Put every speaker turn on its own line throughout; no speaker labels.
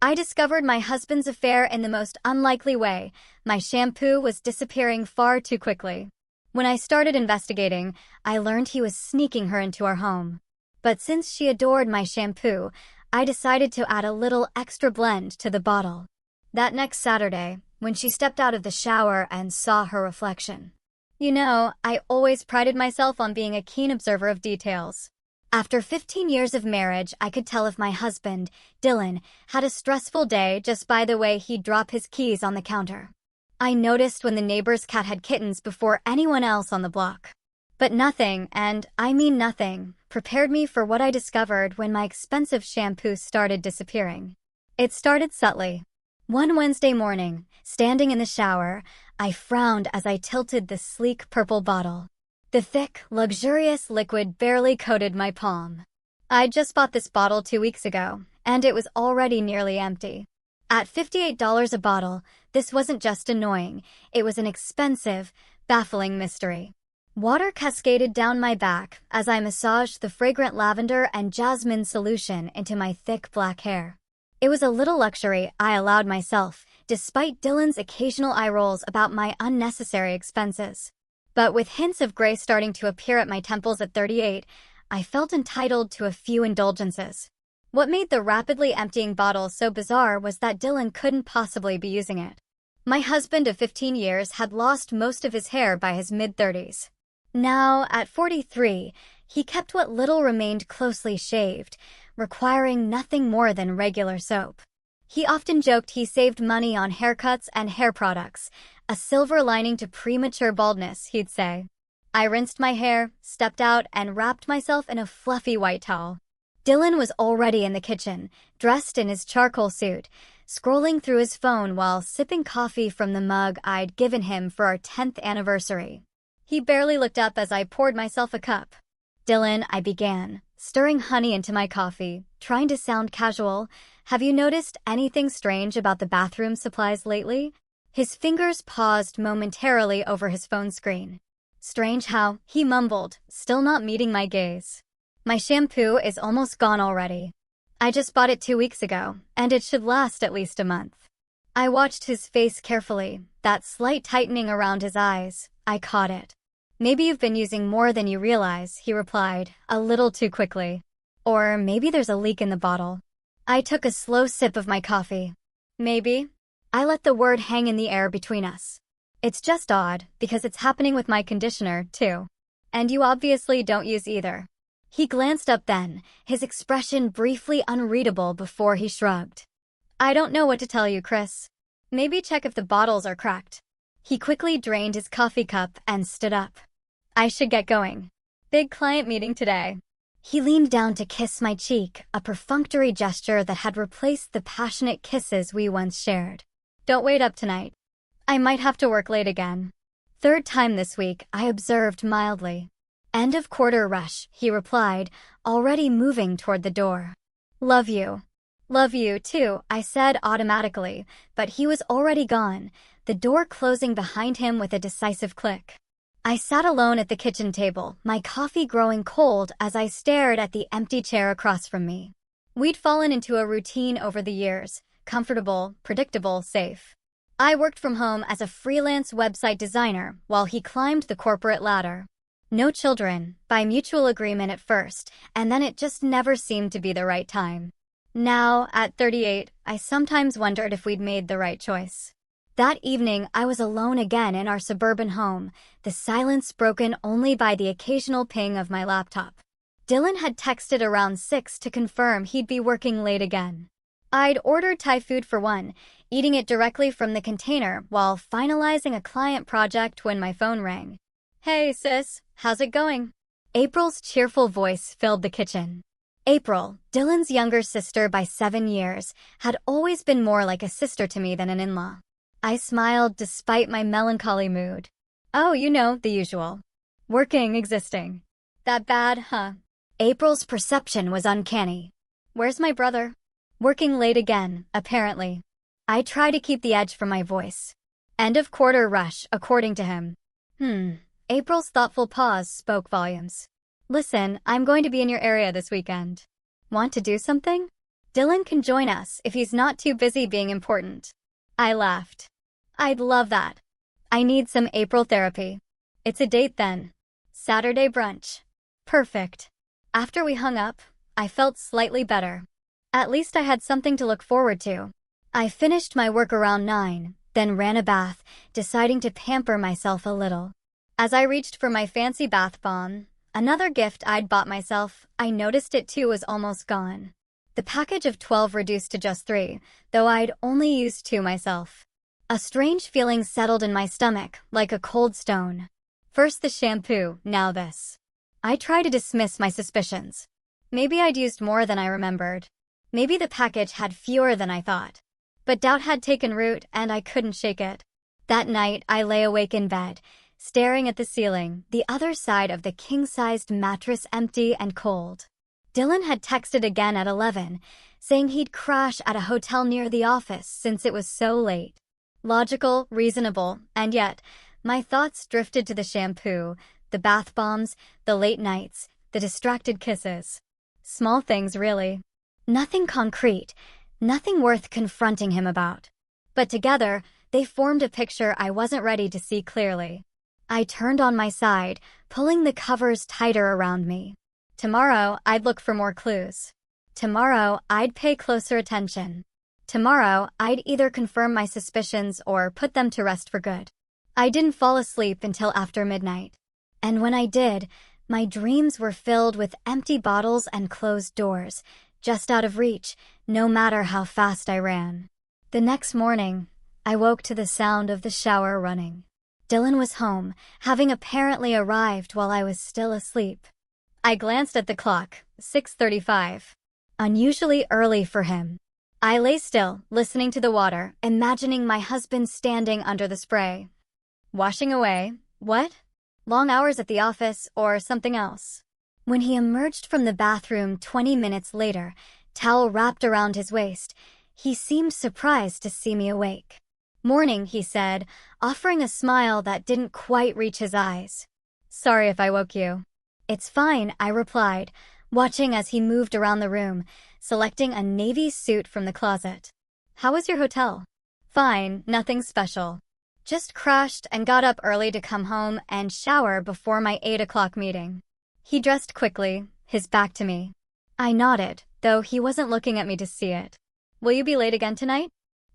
I discovered my husband's affair in the most unlikely way. My shampoo was disappearing far too quickly. When I started investigating, I learned he was sneaking her into our home. But since she adored my shampoo, I decided to add a little extra blend to the bottle. That next Saturday, when she stepped out of the shower and saw her reflection. I always prided myself on being a keen observer of details. After 15 years of marriage, I could tell if my husband, Dylan, had a stressful day just by the way he'd drop his keys on the counter. I noticed when the neighbor's cat had kittens before anyone else on the block. But nothing, and I mean nothing, prepared me for what I discovered when my expensive shampoo started disappearing. It started subtly. One Wednesday morning, standing in the shower, I frowned as I tilted the sleek purple bottle. The thick, luxurious liquid barely coated my palm. I'd just bought this bottle 2 weeks ago, and it was already nearly empty. At $58 a bottle, this wasn't just annoying, it was an expensive, baffling mystery. Water cascaded down my back as I massaged the fragrant lavender and jasmine solution into my thick black hair. It was a little luxury I allowed myself, despite Dylan's occasional eye rolls about my unnecessary expenses. But with hints of gray starting to appear at my temples at 38, I felt entitled to a few indulgences. What made the rapidly emptying bottle so bizarre was that Dylan couldn't possibly be using it. My husband of 15 years had lost most of his hair by his mid-30s. Now, at 43, he kept what little remained closely shaved, requiring nothing more than regular soap. He often joked he saved money on haircuts and hair products, a silver lining to premature baldness, he'd say. I rinsed my hair, stepped out, and wrapped myself in a fluffy white towel. Dylan was already in the kitchen, dressed in his charcoal suit, scrolling through his phone while sipping coffee from the mug I'd given him for our 10th anniversary. He barely looked up as I poured myself a cup. "Dylan," I began, stirring honey into my coffee, trying to sound casual, "have you noticed anything strange about the bathroom supplies lately?" His fingers paused momentarily over his phone screen. "Strange how," he mumbled, still not meeting my gaze. "My shampoo is almost gone already. I just bought it 2 weeks ago, and it should last at least a month." I watched his face carefully, that slight tightening around his eyes. I caught it. "Maybe you've been using more than you realize," he replied, a little too quickly. "Or maybe there's a leak in the bottle." I took a slow sip of my coffee. "Maybe." I let the word hang in the air between us. "It's just odd, because it's happening with my conditioner, too. And you obviously don't use either." He glanced up then, his expression briefly unreadable before he shrugged. "I don't know what to tell you, Chris. Maybe check if the bottles are cracked." He quickly drained his coffee cup and stood up. "I should get going. Big client meeting today." He leaned down to kiss my cheek, a perfunctory gesture that had replaced the passionate kisses we once shared. "Don't wait up tonight. I might have to work late again." "Third time this week," I observed mildly. "End of quarter rush," he replied, already moving toward the door. "Love you." "Love you too," I said automatically, but he was already gone, the door closing behind him with a decisive click. I sat alone at the kitchen table, my coffee growing cold as I stared at the empty chair across from me. We'd fallen into a routine over the years, comfortable, predictable, safe. I worked from home as a freelance website designer while he climbed the corporate ladder. No children, by mutual agreement at first, and then it just never seemed to be the right time. Now, at 38, I sometimes wondered if we'd made the right choice. That evening, I was alone again in our suburban home, the silence broken only by the occasional ping of my laptop. Dylan had texted around 6 to confirm he'd be working late again. I'd ordered Thai food for one, eating it directly from the container while finalizing a client project when my phone rang. "Hey, sis, how's it going?" April's cheerful voice filled the kitchen. April, Dylan's younger sister by 7 years, had always been more like a sister to me than an in-law. I smiled despite my melancholy mood. "Oh, the usual. Working, existing. That bad, huh?" April's perception was uncanny. "Where's my brother?" "Working late again, apparently." I try to keep the edge from my voice. "End of quarter rush, according to him." April's thoughtful pause spoke volumes. "Listen, I'm going to be in your area this weekend. Want to do something?" Dylan can join us if he's not too busy being important. I laughed. I'd love that. I need some April therapy. It's a date then. Saturday brunch. Perfect. After we hung up, I felt slightly better. At least I had something to look forward to. I finished my work around 9, then ran a bath, deciding to pamper myself a little. As I reached for my fancy bath bomb, another gift I'd bought myself, I noticed it too was almost gone. The package of 12 reduced to just 3, though I'd only used 2 myself. A strange feeling settled in my stomach, like a cold stone. First the shampoo, now this. I tried to dismiss my suspicions. Maybe I'd used more than I remembered. Maybe the package had fewer than I thought. But doubt had taken root, and I couldn't shake it. That night, I lay awake in bed, staring at the ceiling, the other side of the king-sized mattress empty and cold. Dylan had texted again at 11, saying he'd crash at a hotel near the office since it was so late. Logical, reasonable, and yet, my thoughts drifted to the shampoo, the bath bombs, the late nights, the distracted kisses. Small things, really. Nothing concrete, nothing worth confronting him about. But together, they formed a picture I wasn't ready to see clearly. I turned on my side, pulling the covers tighter around me. Tomorrow, I'd look for more clues. Tomorrow, I'd pay closer attention. Tomorrow, I'd either confirm my suspicions or put them to rest for good. I didn't fall asleep until after midnight. And when I did, my dreams were filled with empty bottles and closed doors, just out of reach, no matter how fast I ran. The next morning, I woke to the sound of the shower running. Dylan was home, having apparently arrived while I was still asleep. I glanced at the clock, 6:35. Unusually early for him. I lay still, listening to the water, imagining my husband standing under the spray. Washing away, what? Long hours at the office or something else? When he emerged from the bathroom 20 minutes later, towel wrapped around his waist, he seemed surprised to see me awake. Morning, he said, offering a smile that didn't quite reach his eyes. Sorry if I woke you. It's fine, I replied, watching as he moved around the room, selecting a navy suit from the closet. How was your hotel? Fine, nothing special. Just crashed and got up early to come home and shower before my 8 o'clock meeting. He dressed quickly, his back to me. I nodded, though he wasn't looking at me to see it. Will you be late again tonight?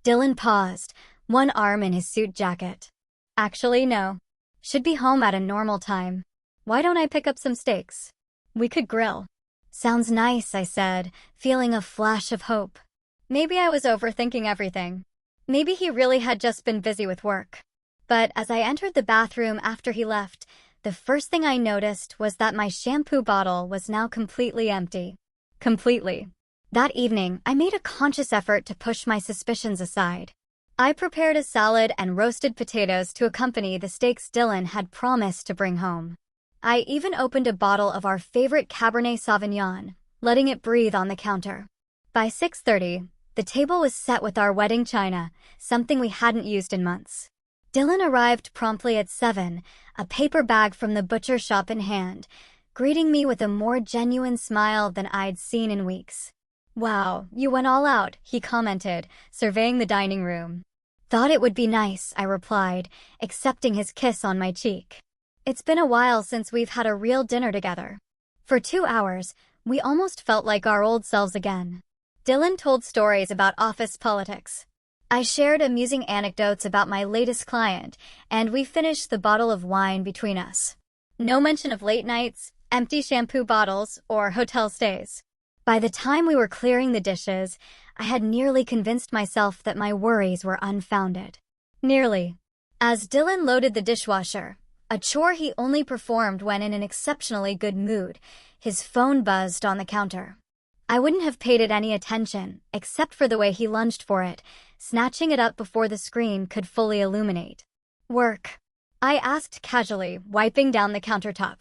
Dylan paused, one arm in his suit jacket. Actually, no. Should be home at a normal time. Why don't I pick up some steaks? We could grill. Sounds nice, I said, feeling a flash of hope. Maybe I was overthinking everything. Maybe he really had just been busy with work. But as I entered the bathroom after he left, the first thing I noticed was that my shampoo bottle was now completely empty. Completely. That evening, I made a conscious effort to push my suspicions aside. I prepared a salad and roasted potatoes to accompany the steaks Dylan had promised to bring home. I even opened a bottle of our favorite Cabernet Sauvignon, letting it breathe on the counter. By 6:30, the table was set with our wedding china, something we hadn't used in months. Dylan arrived promptly at 7, a paper bag from the butcher shop in hand, greeting me with a more genuine smile than I'd seen in weeks. Wow, you went all out, he commented, surveying the dining room. Thought it would be nice, I replied, accepting his kiss on my cheek. It's been a while since we've had a real dinner together. For 2 hours, we almost felt like our old selves again. Dylan told stories about office politics. I shared amusing anecdotes about my latest client, and we finished the bottle of wine between us. No mention of late nights, empty shampoo bottles, or hotel stays. By the time we were clearing the dishes, I had nearly convinced myself that my worries were unfounded. Nearly. As Dylan loaded the dishwasher, a chore he only performed when in an exceptionally good mood, his phone buzzed on the counter. I wouldn't have paid it any attention, except for the way he lunged for it, snatching it up before the screen could fully illuminate. Work? I asked casually, wiping down the countertop.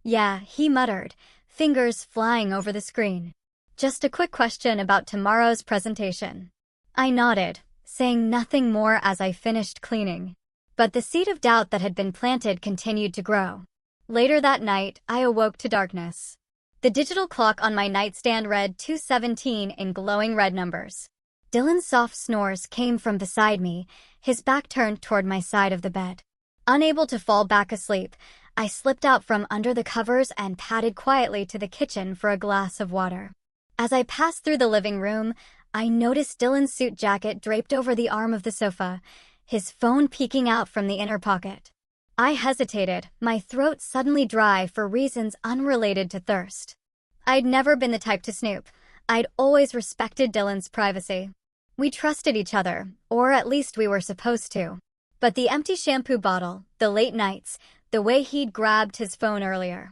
Yeah, he muttered, fingers flying over the screen. Just a quick question about tomorrow's presentation. I nodded, saying nothing more as I finished cleaning. But the seed of doubt that had been planted continued to grow. Later that night, I awoke to darkness. The digital clock on my nightstand read 2:17 in glowing red numbers. Dylan's soft snores came from beside me, his back turned toward my side of the bed. Unable to fall back asleep, I slipped out from under the covers and padded quietly to the kitchen for a glass of water. As I passed through the living room, I noticed Dylan's suit jacket draped over the arm of the sofa, his phone peeking out from the inner pocket. I hesitated, my throat suddenly dry for reasons unrelated to thirst. I'd never been the type to snoop. I'd always respected Dylan's privacy. We trusted each other, or at least we were supposed to. But the empty shampoo bottle, the late nights, the way he'd grabbed his phone earlier.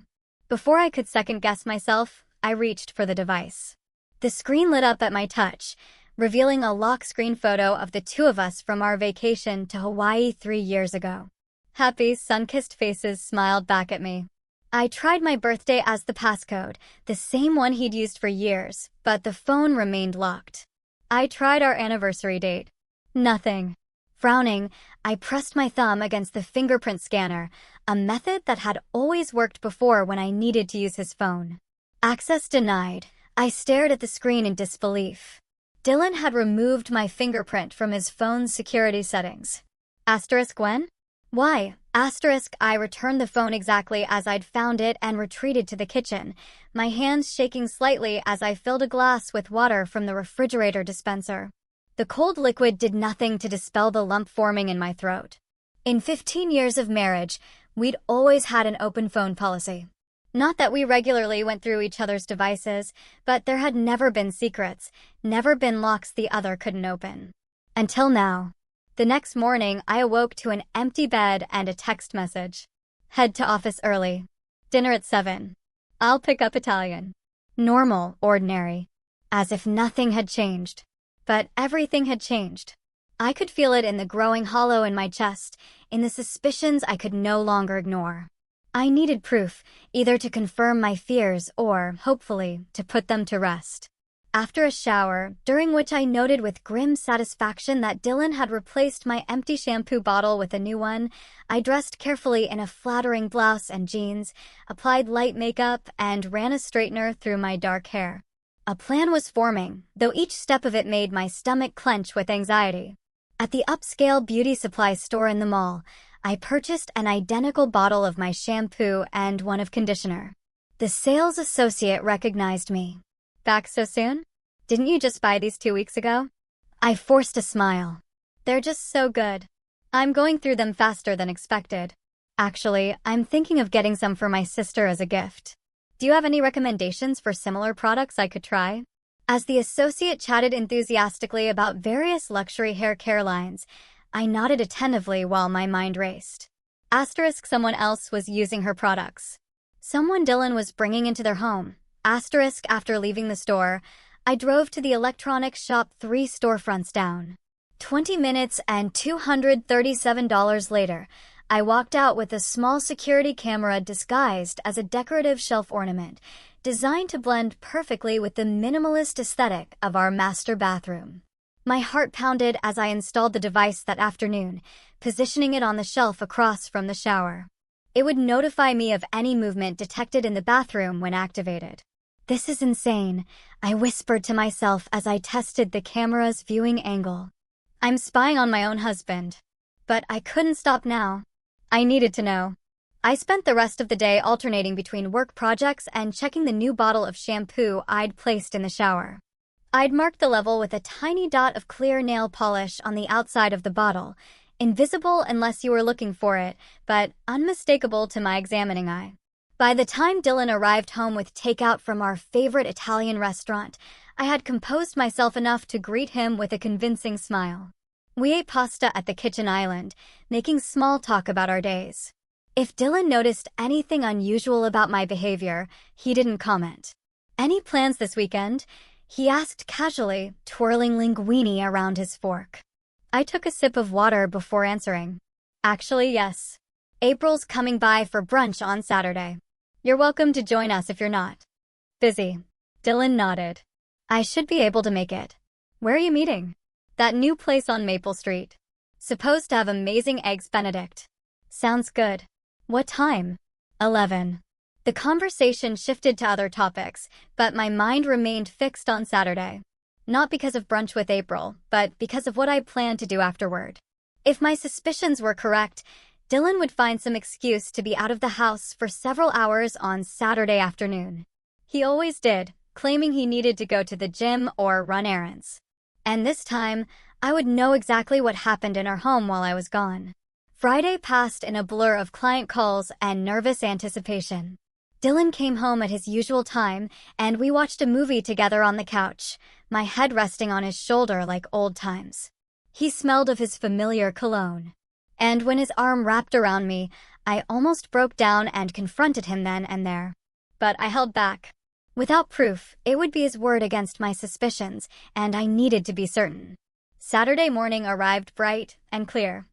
Before I could second-guess myself, I reached for the device. The screen lit up at my touch, revealing a lock screen photo of the two of us from our vacation to Hawaii 3 years ago. Happy, sun-kissed faces smiled back at me. I tried my birthday as the passcode, the same one he'd used for years, but the phone remained locked. I tried our anniversary date. Nothing. Frowning, I pressed my thumb against the fingerprint scanner, a method that had always worked before when I needed to use his phone. Access denied. I stared at the screen in disbelief. Dylan had removed my fingerprint from his phone's security settings. Asterisk when? Why? Asterisk I returned the phone exactly as I'd found it and retreated to the kitchen, my hands shaking slightly as I filled a glass with water from the refrigerator dispenser. The cold liquid did nothing to dispel the lump forming in my throat. In 15 years of marriage, we'd always had an open phone policy. Not that we regularly went through each other's devices, but there had never been secrets, never been locks the other couldn't open. Until now. The next morning, I awoke to an empty bed and a text message. Head to office early. Dinner at 7. I'll pick up Italian. Normal, ordinary. As if nothing had changed. But everything had changed. I could feel it in the growing hollow in my chest, in the suspicions I could no longer ignore. I needed proof, either to confirm my fears or, hopefully, to put them to rest. After a shower, during which I noted with grim satisfaction that Dylan had replaced my empty shampoo bottle with a new one, I dressed carefully in a flattering blouse and jeans, applied light makeup, and ran a straightener through my dark hair. A plan was forming, though each step of it made my stomach clench with anxiety. At the upscale beauty supply store in the mall, I purchased an identical bottle of my shampoo and one of conditioner. The sales associate recognized me. Back so soon? Didn't you just buy these 2 weeks ago? I forced a smile. They're just so good. I'm going through them faster than expected. Actually, I'm thinking of getting some for my sister as a gift. Do you have any recommendations for similar products I could try? As the associate chatted enthusiastically about various luxury hair care lines, I nodded attentively while my mind raced. Asterisk someone else was using her products. Someone Dylan was bringing into their home. Asterisk after leaving the store, I drove to the electronics shop 3 storefronts down. 20 minutes and $237 later, I walked out with a small security camera disguised as a decorative shelf ornament, designed to blend perfectly with the minimalist aesthetic of our master bathroom. My heart pounded as I installed the device that afternoon, positioning it on the shelf across from the shower. It would notify me of any movement detected in the bathroom when activated. This is insane, I whispered to myself as I tested the camera's viewing angle. I'm spying on my own husband. But I couldn't stop now. I needed to know. I spent the rest of the day alternating between work projects and checking the new bottle of shampoo I'd placed in the shower. I'd marked the level with a tiny dot of clear nail polish on the outside of the bottle, invisible unless you were looking for it, but unmistakable to my examining eye. By the time Dylan arrived home with takeout from our favorite Italian restaurant, I had composed myself enough to greet him with a convincing smile. We ate pasta at the kitchen island, making small talk about our days. If Dylan noticed anything unusual about my behavior, he didn't comment. Any plans this weekend? He asked casually, twirling linguine around his fork. I took a sip of water before answering. Actually, yes. April's coming by for brunch on Saturday. You're welcome to join us if you're not busy. Dylan nodded. I should be able to make it. Where are you meeting? That new place on Maple Street. Supposed to have amazing eggs Benedict. Sounds good. What time? 11. The conversation shifted to other topics, but my mind remained fixed on Saturday. Not because of brunch with April, but because of what I planned to do afterward. If my suspicions were correct, Dylan would find some excuse to be out of the house for several hours on Saturday afternoon. He always did, claiming he needed to go to the gym or run errands. And this time, I would know exactly what happened in our home while I was gone. Friday passed in a blur of client calls and nervous anticipation. Dylan came home at his usual time, and we watched a movie together on the couch, my head resting on his shoulder like old times. He smelled of his familiar cologne. And when his arm wrapped around me, I almost broke down and confronted him then and there. But I held back. Without proof, it would be his word against my suspicions, and I needed to be certain. Saturday morning arrived bright and clear.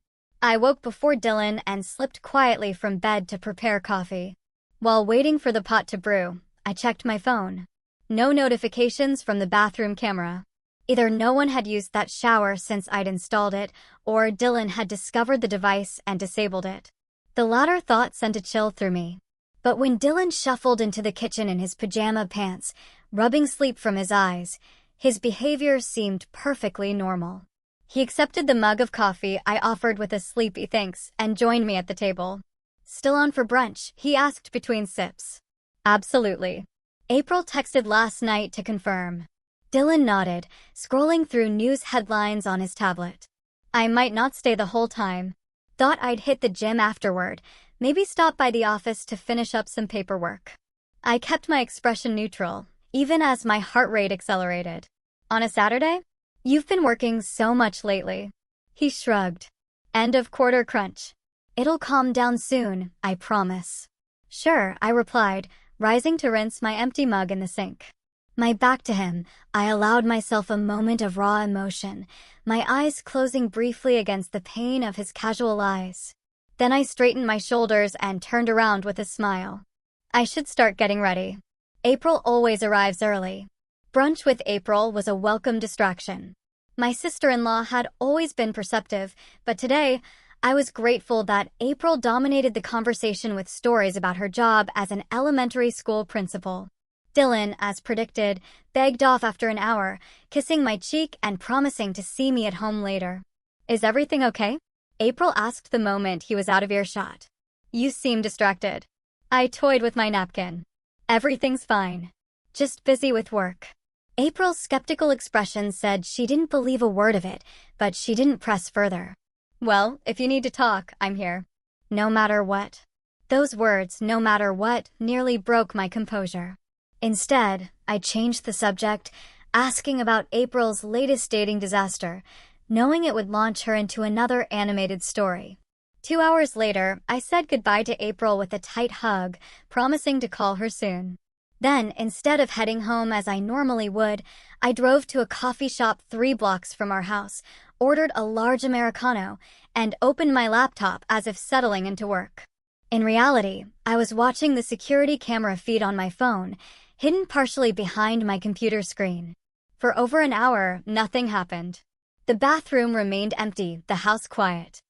I woke before Dylan and slipped quietly from bed to prepare coffee. While waiting for the pot to brew, I checked my phone. No notifications from the bathroom camera. Either no one had used that shower since I'd installed it, or Dylan had discovered the device and disabled it. The latter thought sent a chill through me. But when Dylan shuffled into the kitchen in his pajama pants, rubbing sleep from his eyes, his behavior seemed perfectly normal. He accepted the mug of coffee I offered with a sleepy thanks and joined me at the table. "Still on for brunch?" he asked between sips. "Absolutely." April texted last night to confirm. Dylan nodded, scrolling through news headlines on his tablet. "I might not stay the whole time. Thought I'd hit the gym afterward, maybe stop by the office to finish up some paperwork." I kept my expression neutral, even as my heart rate accelerated. "On a Saturday? You've been working so much lately." He shrugged. "End of quarter crunch. It'll calm down soon, I promise." "Sure," I replied, rising to rinse my empty mug in the sink. My back to him, I allowed myself a moment of raw emotion, my eyes closing briefly against the pain of his casual eyes. Then I straightened my shoulders and turned around with a smile. I should start getting ready. April always arrives early. Brunch with April was a welcome distraction. My sister-in-law had always been perceptive, but today, I was grateful that April dominated the conversation with stories about her job as an elementary school principal. Dylan, as predicted, begged off after an hour, kissing my cheek and promising to see me at home later. "Is everything okay?" April asked the moment he was out of earshot. "You seem distracted." I toyed with my napkin. "Everything's fine. Just busy with work." April's skeptical expression said she didn't believe a word of it, but she didn't press further. "Well, if you need to talk, I'm here. No matter what." Those words, "no matter what," nearly broke my composure. Instead, I changed the subject, asking about April's latest dating disaster, knowing it would launch her into another animated story. 2 hours later, I said goodbye to April with a tight hug, promising to call her soon. Then, instead of heading home as I normally would, I drove to a coffee shop 3 blocks from our house, ordered a large Americano, and opened my laptop as if settling into work. In reality, I was watching the security camera feed on my phone, hidden partially behind my computer screen. For over an hour, nothing happened. The bathroom remained empty, the house quiet.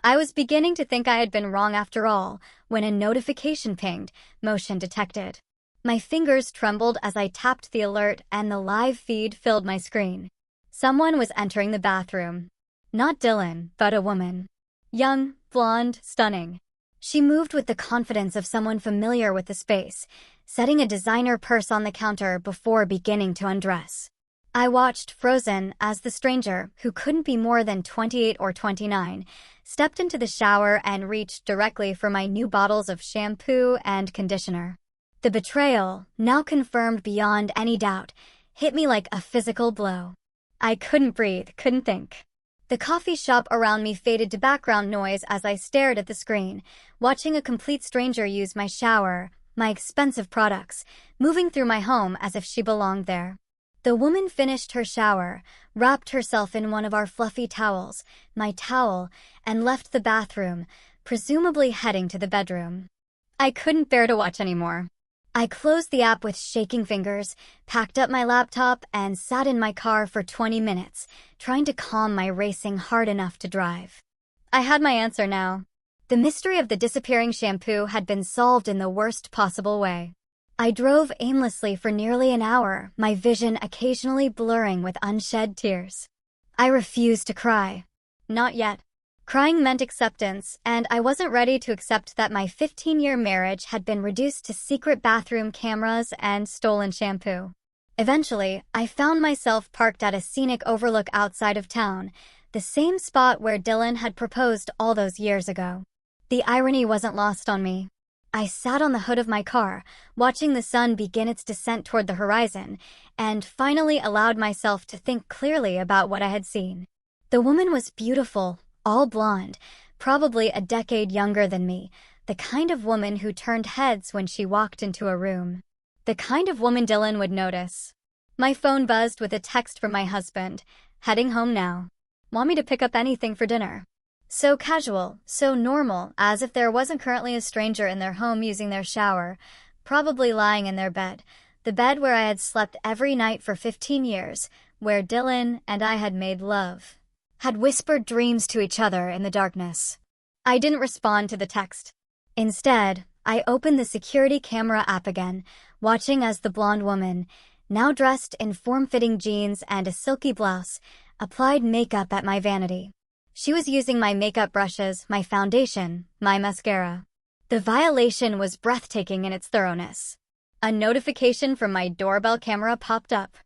I was beginning to think I had been wrong after all, when a notification pinged, motion detected. My fingers trembled as I tapped the alert and the live feed filled my screen. Someone was entering the bathroom. Not Dylan, but a woman. Young, blonde, stunning. She moved with the confidence of someone familiar with the space, setting a designer purse on the counter before beginning to undress. I watched, frozen, as the stranger, who couldn't be more than 28 or 29, stepped into the shower and reached directly for my new bottles of shampoo and conditioner. The betrayal, now confirmed beyond any doubt, hit me like a physical blow. I couldn't breathe, couldn't think. The coffee shop around me faded to background noise as I stared at the screen, watching a complete stranger use my shower, my expensive products, moving through my home as if she belonged there. The woman finished her shower, wrapped herself in one of our fluffy towels, my towel, and left the bathroom, presumably heading to the bedroom. I couldn't bear to watch anymore. I closed the app with shaking fingers, packed up my laptop, and sat in my car for 20 minutes, trying to calm my racing heart enough to drive. I had my answer now. The mystery of the disappearing shampoo had been solved in the worst possible way. I drove aimlessly for nearly an hour, my vision occasionally blurring with unshed tears. I refused to cry. Not yet. Crying meant acceptance, and I wasn't ready to accept that my 15-year marriage had been reduced to secret bathroom cameras and stolen shampoo. Eventually, I found myself parked at a scenic overlook outside of town, the same spot where Dylan had proposed all those years ago. The irony wasn't lost on me. I sat on the hood of my car, watching the sun begin its descent toward the horizon, and finally allowed myself to think clearly about what I had seen. The woman was beautiful, all blonde, probably a decade younger than me, the kind of woman who turned heads when she walked into a room. The kind of woman Dylan would notice. My phone buzzed with a text from my husband. Heading home now. Want me to pick up anything for dinner? So casual, so normal, as if there wasn't currently a stranger in their home using their shower, probably lying in their bed, the bed where I had slept every night for 15 years, where Dylan and I had made love. Had whispered dreams to each other in the darkness. I didn't respond to the text. Instead, I opened the security camera app again, watching as the blonde woman, now dressed in form-fitting jeans and a silky blouse, applied makeup at my vanity. She was using my makeup brushes, my foundation, my mascara. The violation was breathtaking in its thoroughness. A notification from my doorbell camera popped up.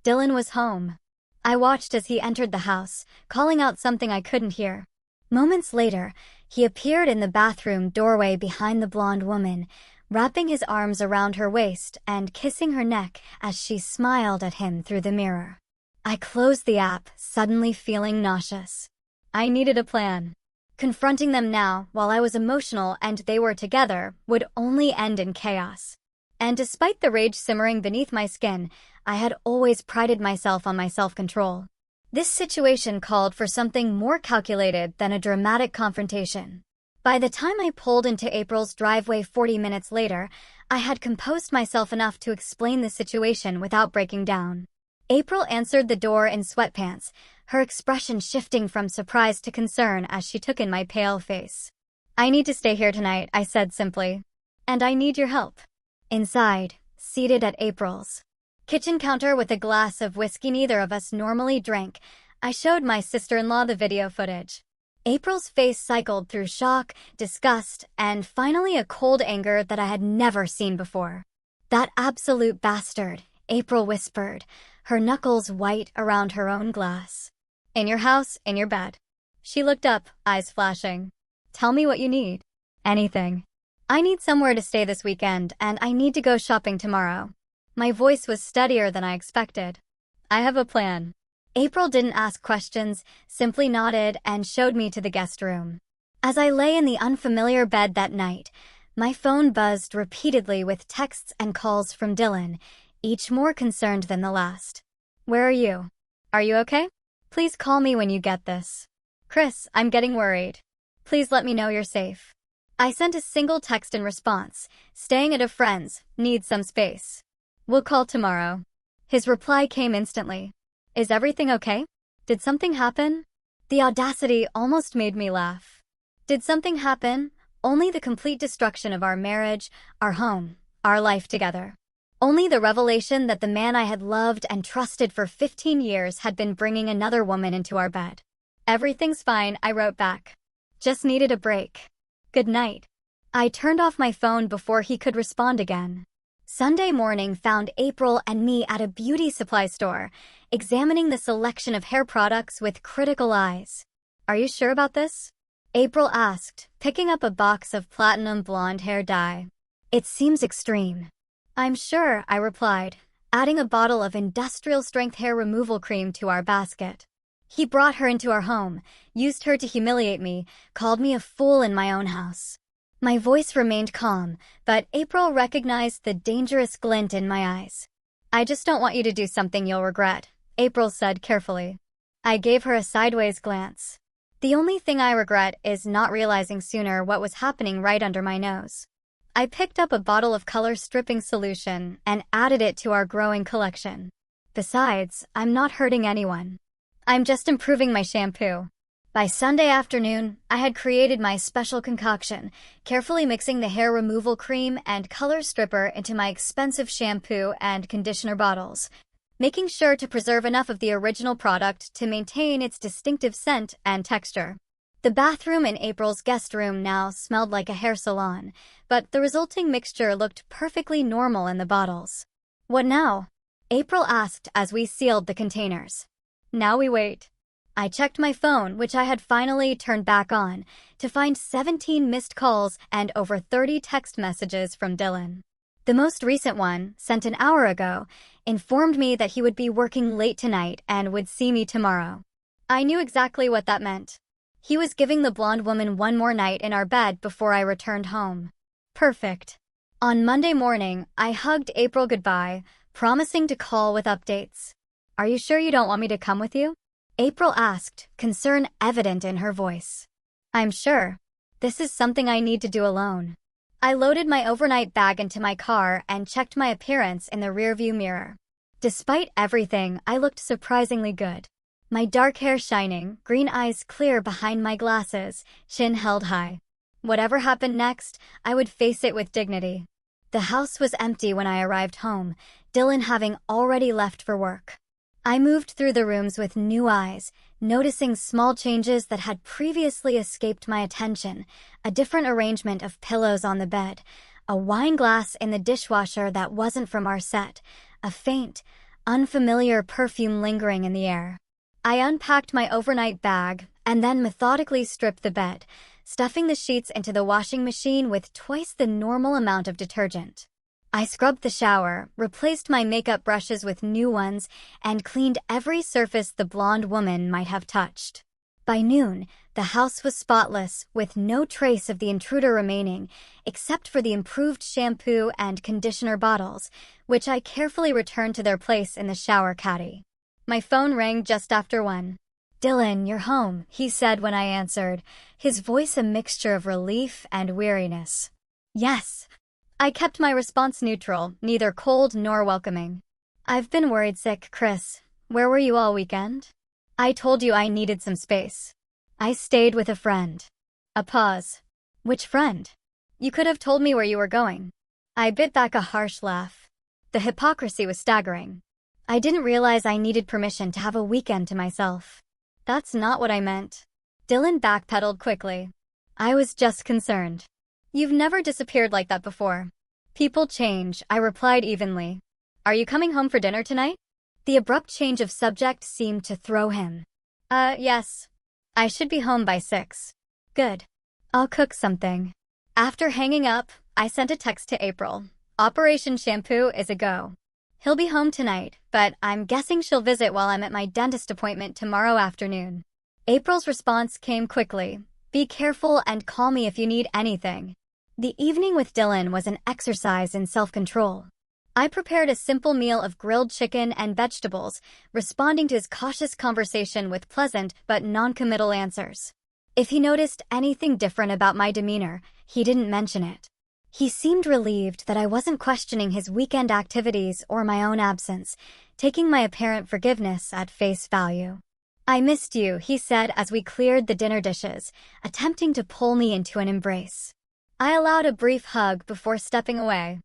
Dylan was home. I watched as he entered the house, calling out something I couldn't hear. Moments later, he appeared in the bathroom doorway behind the blonde woman, wrapping his arms around her waist and kissing her neck as she smiled at him through the mirror. I closed the app, suddenly feeling nauseous. I needed a plan. Confronting them now, while I was emotional and they were together, would only end in chaos. And despite the rage simmering beneath my skin, I had always prided myself on my self-control. This situation called for something more calculated than a dramatic confrontation. By the time I pulled into April's driveway 40 minutes later, I had composed myself enough to explain the situation without breaking down. April answered the door in sweatpants, her expression shifting from surprise to concern as she took in my pale face. "I need to stay here tonight," I said simply. "And I need your help." Inside, seated at April's kitchen counter with a glass of whiskey neither of us normally drank, I showed my sister-in-law the video footage. April's face cycled through shock, disgust, and finally a cold anger that I had never seen before. "That absolute bastard," April whispered, her knuckles white around her own glass. "In your house, in your bed." She looked up, eyes flashing. "Tell me what you need." "Anything. I need somewhere to stay this weekend, and I need to go shopping tomorrow." My voice was steadier than I expected. "I have a plan." April didn't ask questions, simply nodded and showed me to the guest room. As I lay in the unfamiliar bed that night, my phone buzzed repeatedly with texts and calls from Dylan, each more concerned than the last. "Where are you? Are you okay? Please call me when you get this. Chris, I'm getting worried. Please let me know you're safe." I sent a single text in response, "Staying at a friend's, need some space. We'll call tomorrow." His reply came instantly. "Is everything okay? Did something happen?" The audacity almost made me laugh. Did something happen? Only the complete destruction of our marriage, our home, our life together. Only the revelation that the man I had loved and trusted for 15 years had been bringing another woman into our bed. "Everything's fine," I wrote back. "Just needed a break. Good night." I turned off my phone before he could respond again. Sunday morning found April and me at a beauty supply store, examining the selection of hair products with critical eyes. "Are you sure about this?" April asked, picking up a box of platinum blonde hair dye. "It seems extreme." "I'm sure," I replied, adding a bottle of industrial-strength hair removal cream to our basket. He brought her into our home, used her to humiliate me, called me a fool in my own house. My voice remained calm, but April recognized the dangerous glint in my eyes. "I just don't want you to do something you'll regret," April said carefully. I gave her a sideways glance. The only thing I regret is not realizing sooner what was happening right under my nose. I picked up a bottle of color-stripping solution and added it to our growing collection. Besides, I'm not hurting anyone. I'm just improving my shampoo. By Sunday afternoon, I had created my special concoction, carefully mixing the hair removal cream and color stripper into my expensive shampoo and conditioner bottles, making sure to preserve enough of the original product to maintain its distinctive scent and texture. The bathroom in April's guest room now smelled like a hair salon, but the resulting mixture looked perfectly normal in the bottles. "What now?" April asked as we sealed the containers. "Now we wait." I checked my phone, which I had finally turned back on, to find 17 missed calls and over 30 text messages from Dylan. The most recent one, sent an hour ago, informed me that he would be working late tonight and would see me tomorrow. I knew exactly what that meant. He was giving the blonde woman one more night in our bed before I returned home. Perfect. On Monday morning, I hugged April goodbye, promising to call with updates. "Are you sure you don't want me to come with you?" April asked, concern evident in her voice. "I'm sure. This is something I need to do alone." I loaded my overnight bag into my car and checked my appearance in the rearview mirror. Despite everything, I looked surprisingly good. My dark hair shining, green eyes clear behind my glasses, chin held high. Whatever happened next, I would face it with dignity. The house was empty when I arrived home, Dylan having already left for work. I moved through the rooms with new eyes, noticing small changes that had previously escaped my attention, a different arrangement of pillows on the bed, a wine glass in the dishwasher that wasn't from our set, a faint, unfamiliar perfume lingering in the air. I unpacked my overnight bag and then methodically stripped the bed, stuffing the sheets into the washing machine with twice the normal amount of detergent. I scrubbed the shower, replaced my makeup brushes with new ones, and cleaned every surface the blonde woman might have touched. By noon, the house was spotless, with no trace of the intruder remaining, except for the improved shampoo and conditioner bottles, which I carefully returned to their place in the shower caddy. My phone rang just after 1. "Dylan, you're home," he said when I answered, his voice a mixture of relief and weariness. "Yes." I kept my response neutral, neither cold nor welcoming. "I've been worried sick, Chris. Where were you all weekend?" "I told you I needed some space. I stayed with a friend." A pause. "Which friend? You could have told me where you were going." I bit back a harsh laugh. The hypocrisy was staggering. I didn't realize I needed permission to have a weekend to myself. "That's not what I meant." Dylan backpedaled quickly. "I was just concerned. You've never disappeared like that before." "People change," I replied evenly. "Are you coming home for dinner tonight?" The abrupt change of subject seemed to throw him. Yes. I should be home by 6. "Good. I'll cook something." After hanging up, I sent a text to April. "Operation Shampoo is a go. He'll be home tonight, but I'm guessing she'll visit while I'm at my dentist appointment tomorrow afternoon." April's response came quickly. "Be careful and call me if you need anything." The evening with Dylan was an exercise in self-control. I prepared a simple meal of grilled chicken and vegetables, responding to his cautious conversation with pleasant but non-committal answers. If he noticed anything different about my demeanor, he didn't mention it. He seemed relieved that I wasn't questioning his weekend activities or my own absence, taking my apparent forgiveness at face value. "I missed you," he said as we cleared the dinner dishes, attempting to pull me into an embrace. I allowed a brief hug before stepping away.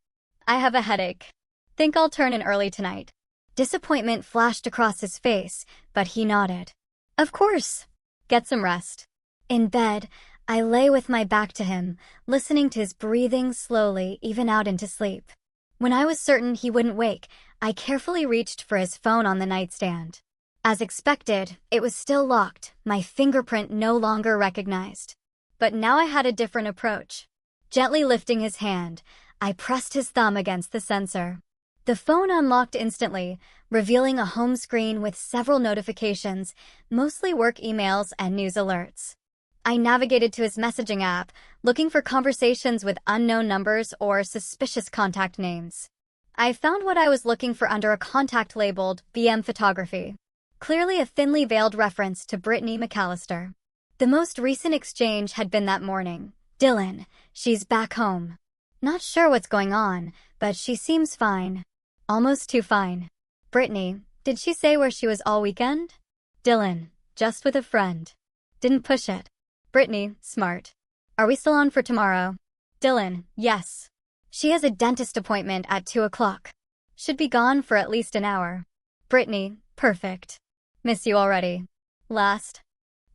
"I have a headache. Think I'll turn in early tonight." Disappointment flashed across his face, but he nodded. "Of course. Get some rest." In bed, I lay with my back to him, listening to his breathing slowly even out into sleep. When I was certain he wouldn't wake, I carefully reached for his phone on the nightstand. As expected, it was still locked, my fingerprint no longer recognized. But now I had a different approach. Gently lifting his hand, I pressed his thumb against the sensor. The phone unlocked instantly, revealing a home screen with several notifications, mostly work emails and news alerts. I navigated to his messaging app, looking for conversations with unknown numbers or suspicious contact names. I found what I was looking for under a contact labeled BM Photography, clearly a thinly veiled reference to Brittany McAllister. The most recent exchange had been that morning. "Dylan, she's back home. Not sure what's going on, but she seems fine. Almost too fine." "Brittany, did she say where she was all weekend?" "Dylan, just with a friend." Didn't push it. Brittany, smart. Are we still on for tomorrow? Dylan, yes. She has a dentist appointment at 2 o'clock. Should be gone for at least an hour. Brittany, perfect. Miss you already. Last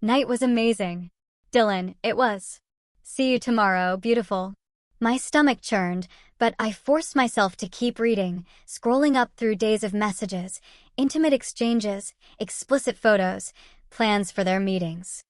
night was amazing. Dylan, it was. See you tomorrow, beautiful. My stomach churned, but I forced myself to keep reading, scrolling up through days of messages, intimate exchanges, explicit photos, plans for their meetings.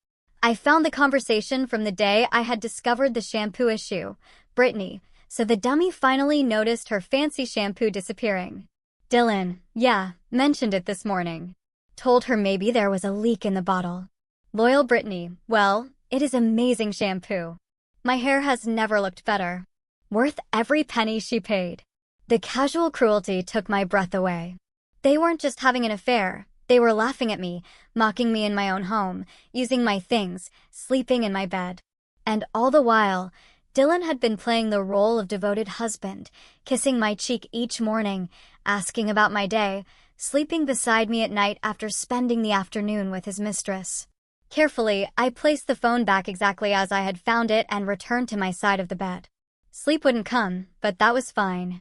I found the conversation from the day I had discovered the shampoo issue. Brittany, so the dummy finally noticed her fancy shampoo disappearing. Dylan, yeah, mentioned it this morning. Told her maybe there was a leak in the bottle. Loyal Brittany, well, it is amazing shampoo. My hair has never looked better. Worth every penny she paid. The casual cruelty took my breath away. They weren't just having an affair. They were laughing at me, mocking me in my own home, using my things, sleeping in my bed. And all the while, Dylan had been playing the role of devoted husband, kissing my cheek each morning, asking about my day, sleeping beside me at night after spending the afternoon with his mistress. Carefully, I placed the phone back exactly as I had found it and returned to my side of the bed. Sleep wouldn't come, but that was fine.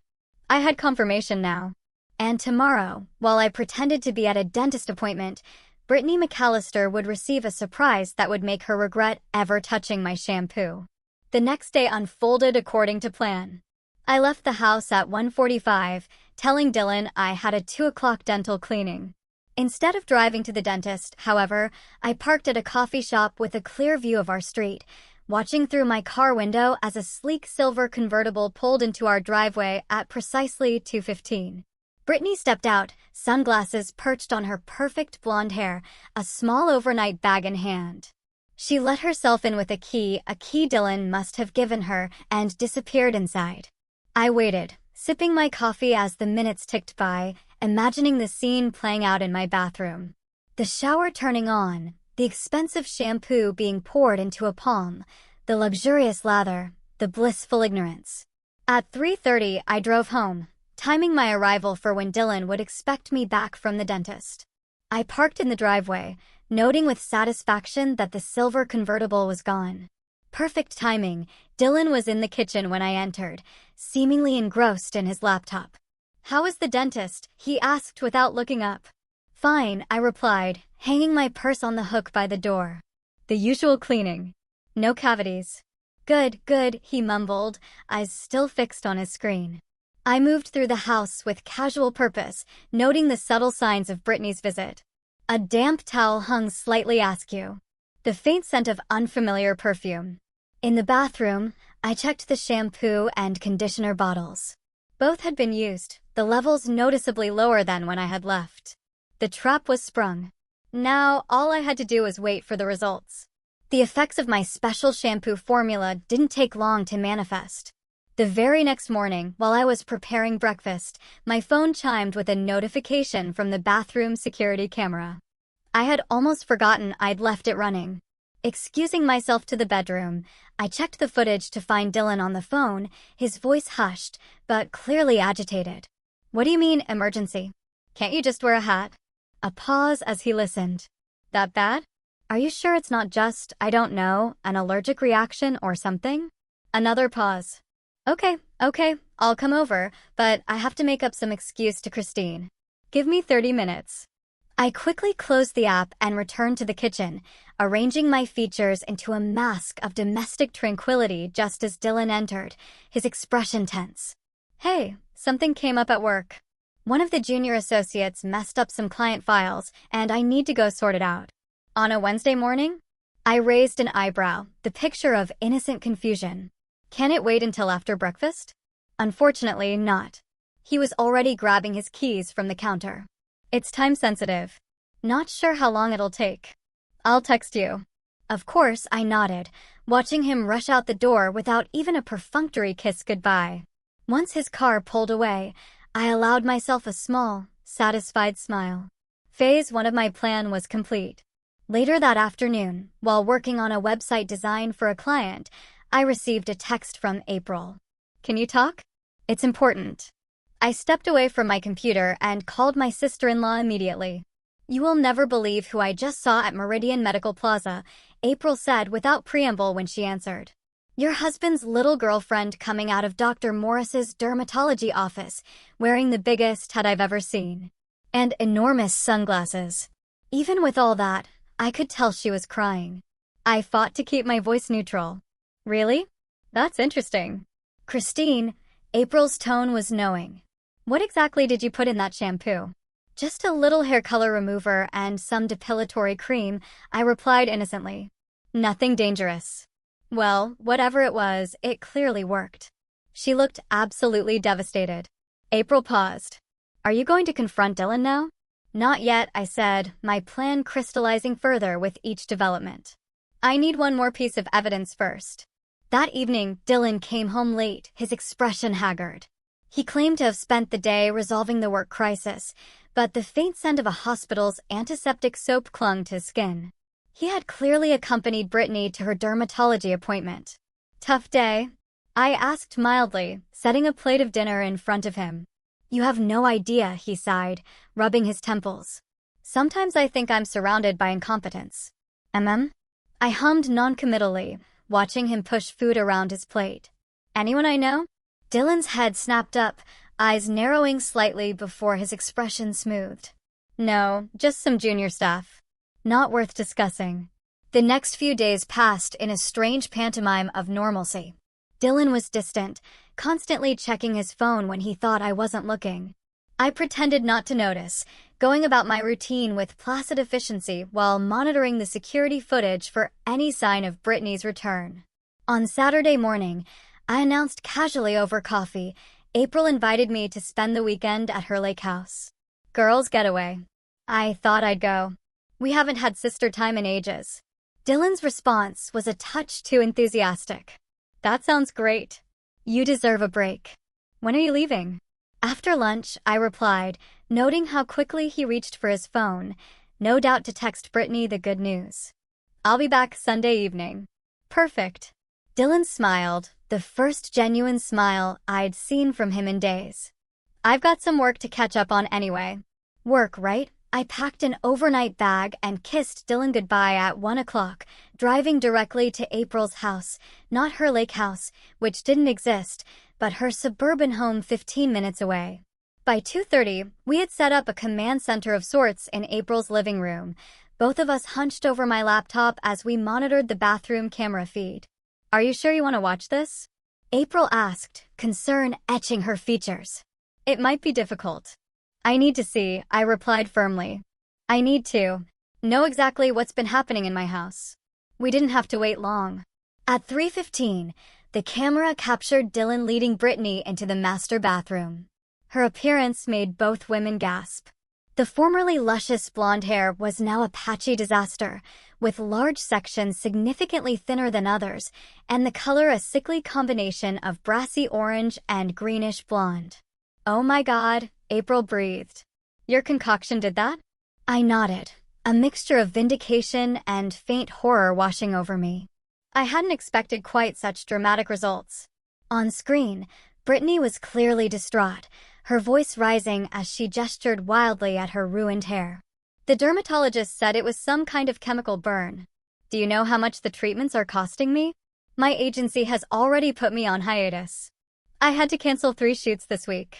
I had confirmation now. And tomorrow, while I pretended to be at a dentist appointment, Brittany McAllister would receive a surprise that would make her regret ever touching my shampoo. The next day unfolded according to plan. I left the house at 1:45, telling Dylan I had a 2 o'clock dental cleaning. Instead of driving to the dentist, however, I parked at a coffee shop with a clear view of our street, watching through my car window as a sleek silver convertible pulled into our driveway at precisely 2:15. Brittany stepped out, sunglasses perched on her perfect blonde hair, a small overnight bag in hand. She let herself in with a key Dylan must have given her, and disappeared inside. I waited, sipping my coffee as the minutes ticked by, imagining the scene playing out in my bathroom. The shower turning on, the expensive shampoo being poured into a palm, the luxurious lather, the blissful ignorance. At 3:30, I drove home, timing my arrival for when Dylan would expect me back from the dentist. I parked in the driveway, noting with satisfaction that the silver convertible was gone. Perfect timing. Dylan was in the kitchen when I entered, seemingly engrossed in his laptop. "How is the dentist?" he asked without looking up. "Fine," I replied, hanging my purse on the hook by the door. "The usual cleaning. No cavities." Good, he mumbled, eyes still fixed on his screen. I moved through the house with casual purpose, noting the subtle signs of Brittany's visit. A damp towel hung slightly askew. The faint scent of unfamiliar perfume. In the bathroom, I checked the shampoo and conditioner bottles. Both had been used, the levels noticeably lower than when I had left. The trap was sprung. Now, all I had to do was wait for the results. The effects of my special shampoo formula didn't take long to manifest. The very next morning, while I was preparing breakfast, my phone chimed with a notification from the bathroom security camera. I had almost forgotten I'd left it running. Excusing myself to the bedroom, I checked the footage to find Dylan on the phone, his voice hushed, but clearly agitated. "What do you mean, emergency? Can't you just wear a hat?" A pause as he listened. "That bad? Are you sure it's not just, I don't know, an allergic reaction or something?" Another pause. Okay, I'll come over, but I have to make up some excuse to Christine. Give me 30 minutes. I quickly closed the app and returned to the kitchen, arranging my features into a mask of domestic tranquility just as Dylan entered, his expression tense. "Hey, something came up at work. One of the junior associates messed up some client files, and I need to go sort it out." "On a Wednesday morning?" I raised an eyebrow, the picture of innocent confusion. "Can it wait until after breakfast?" "Unfortunately, not." He was already grabbing his keys from the counter. "It's time sensitive. Not sure how long it'll take. I'll text you." Of course, I nodded, watching him rush out the door without even a perfunctory kiss goodbye. Once his car pulled away, I allowed myself a small, satisfied smile. Phase 1 of my plan was complete. Later that afternoon, while working on a website design for a client, I received a text from April. "Can you talk? It's important." I stepped away from my computer and called my sister-in-law immediately. "You will never believe who I just saw at Meridian Medical Plaza," April said without preamble when she answered. Your husband's little girlfriend coming out of Dr. Morris's dermatology office, wearing the biggest hat I've ever seen. And enormous sunglasses. Even with all that, I could tell she was crying. I fought to keep my voice neutral. Really? That's interesting. Christine, April's tone was knowing. What exactly did you put in that shampoo? Just a little hair color remover and some depilatory cream, I replied innocently. Nothing dangerous. Well, whatever it was, it clearly worked. She looked absolutely devastated. April paused. Are you going to confront Dylan now? Not yet, I said, my plan crystallizing further with each development. I need one more piece of evidence first. That evening, Dylan came home late, his expression haggard. He claimed to have spent the day resolving the work crisis, but the faint scent of a hospital's antiseptic soap clung to his skin. He had clearly accompanied Brittany to her dermatology appointment. Tough day? I asked mildly, setting a plate of dinner in front of him. You have no idea, he sighed, rubbing his temples. Sometimes I think I'm surrounded by incompetence. I hummed noncommittally, watching him push food around his plate. Anyone I know? Dylan's head snapped up, eyes narrowing slightly before his expression smoothed. No, just some junior staff. Not worth discussing. The next few days passed in a strange pantomime of normalcy. Dylan was distant, constantly checking his phone when he thought I wasn't looking. I pretended not to notice, going about my routine with placid efficiency while monitoring the security footage for any sign of Brittany's return. On Saturday morning, I announced casually over coffee, April invited me to spend the weekend at her lake house. Girls' getaway. I thought I'd go. We haven't had sister time in ages. Dylan's response was a touch too enthusiastic. That sounds great. You deserve a break. When are you leaving? After lunch, I replied, noting how quickly he reached for his phone, no doubt to text Brittany the good news. I'll be back Sunday evening. Perfect. Dylan smiled, the first genuine smile I'd seen from him in days. I've got some work to catch up on anyway. Work, right? I packed an overnight bag and kissed Dylan goodbye at 1 o'clock, driving directly to April's house, not her lake house, which didn't exist, but her suburban home 15 minutes away. By 2:30, we had set up a command center of sorts in April's living room, both of us hunched over my laptop as we monitored the bathroom camera feed. Are you sure you want to watch this? April asked, concern etching her features. It might be difficult. I need to see, I replied firmly. I need to know exactly what's been happening in my house. We didn't have to wait long. At 3:15, the camera captured Dylan leading Brittany into the master bathroom. Her appearance made both women gasp. The formerly luscious blonde hair was now a patchy disaster, with large sections significantly thinner than others, and the color a sickly combination of brassy orange and greenish blonde. Oh my God, April breathed. Your concoction did that? I nodded, a mixture of vindication and faint horror washing over me. I hadn't expected quite such dramatic results. On screen, Brittany was clearly distraught, her voice rising as she gestured wildly at her ruined hair. The dermatologist said it was some kind of chemical burn. Do you know how much the treatments are costing me? My agency has already put me on hiatus. I had to cancel 3 shoots this week.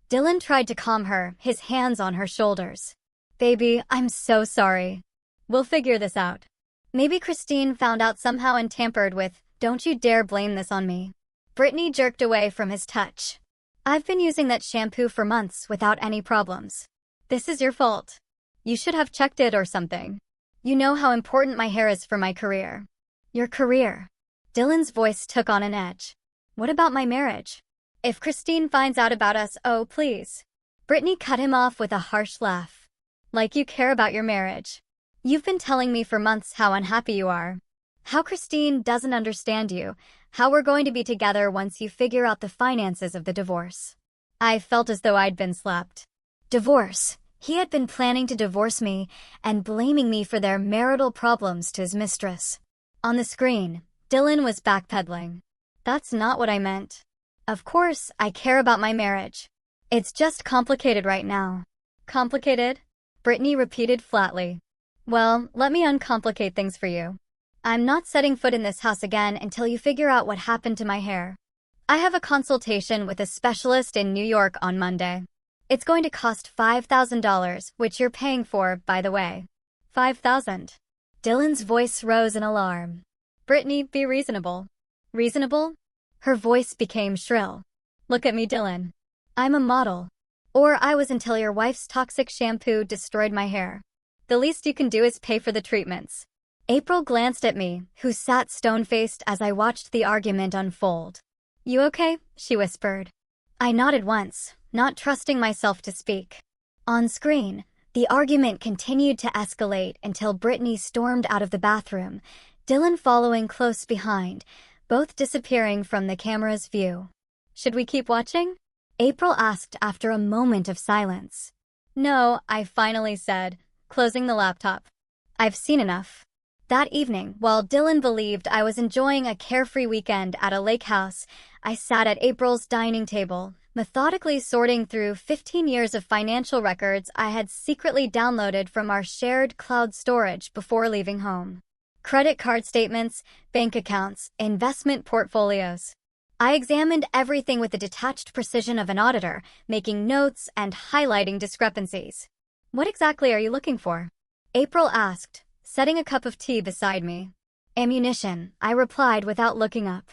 Dylan tried to calm her, his hands on her shoulders. Baby, I'm so sorry. We'll figure this out. Maybe Christine found out somehow and tampered with, don't you dare blame this on me. Brittany jerked away from his touch. I've been using that shampoo for months without any problems. This is your fault. You should have checked it or something. You know how important my hair is for my career. Your career. Dylan's voice took on an edge. What about my marriage? If Christine finds out about us, oh please. Brittany cut him off with a harsh laugh. Like you care about your marriage. You've been telling me for months how unhappy you are. How Christine doesn't understand you. How we're going to be together once you figure out the finances of the divorce. I felt as though I'd been slapped. Divorce. He had been planning to divorce me and blaming me for their marital problems to his mistress. On the screen, Dylan was backpedaling. That's not what I meant. Of course, I care about my marriage. It's just complicated right now. Complicated? Brittany repeated flatly. Well, let me uncomplicate things for you. I'm not setting foot in this house again until you figure out what happened to my hair. I have a consultation with a specialist in New York on Monday. It's going to cost $5,000, which you're paying for, by the way. $5,000. Dylan's voice rose in alarm. Brittany, be reasonable. Reasonable? Her voice became shrill. Look at me, Dylan. I'm a model. Or I was until your wife's toxic shampoo destroyed my hair. The least you can do is pay for the treatments. April glanced at me, who sat stone-faced as I watched the argument unfold. You okay? She whispered. I nodded once, not trusting myself to speak. On screen, the argument continued to escalate until Brittany stormed out of the bathroom, Dylan following close behind, both disappearing from the camera's view. Should we keep watching? April asked after a moment of silence. No, I finally said, closing the laptop. I've seen enough. That evening, while Dylan believed I was enjoying a carefree weekend at a lake house, I sat at April's dining table, methodically sorting through 15 years of financial records I had secretly downloaded from our shared cloud storage before leaving home. Credit card statements, bank accounts, investment portfolios. I examined everything with the detached precision of an auditor, making notes and highlighting discrepancies. What exactly are you looking for? April asked, setting a cup of tea beside me. Ammunition, I replied without looking up.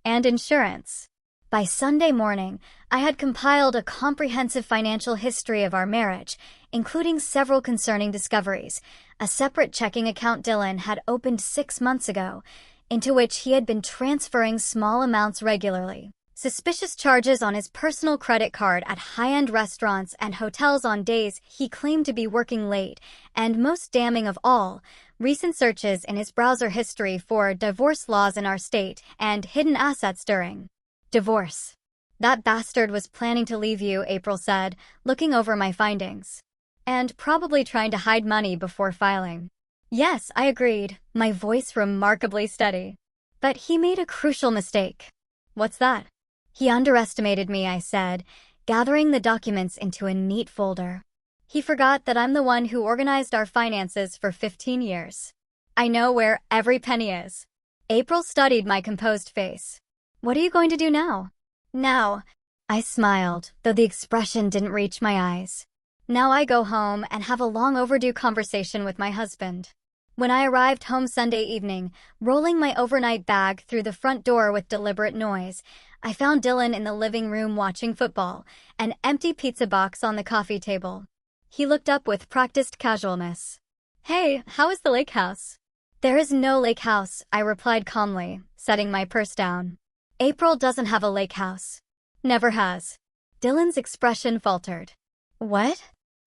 And insurance. By Sunday morning, I had compiled a comprehensive financial history of our marriage, including several concerning discoveries, a separate checking account Dylan had opened 6 months ago, into which he had been transferring small amounts regularly. Suspicious charges on his personal credit card at high-end restaurants and hotels on days he claimed to be working late, and most damning of all, recent searches in his browser history for divorce laws in our state and hidden assets during divorce. That bastard was planning to leave you, April said, looking over my findings. And probably trying to hide money before filing. Yes, I agreed, my voice remarkably steady. But he made a crucial mistake. What's that? He underestimated me, I said, gathering the documents into a neat folder. He forgot that I'm the one who organized our finances for 15 years. I know where every penny is. April studied my composed face. What are you going to do now? Now, I smiled, though the expression didn't reach my eyes. Now I go home and have a long overdue conversation with my husband. When I arrived home Sunday evening, rolling my overnight bag through the front door with deliberate noise, I found Dylan in the living room watching football, an empty pizza box on the coffee table. He looked up with practiced casualness. Hey, how is the lake house? There is no lake house, I replied calmly, setting my purse down. April doesn't have a lake house. Never has. Dylan's expression faltered. What?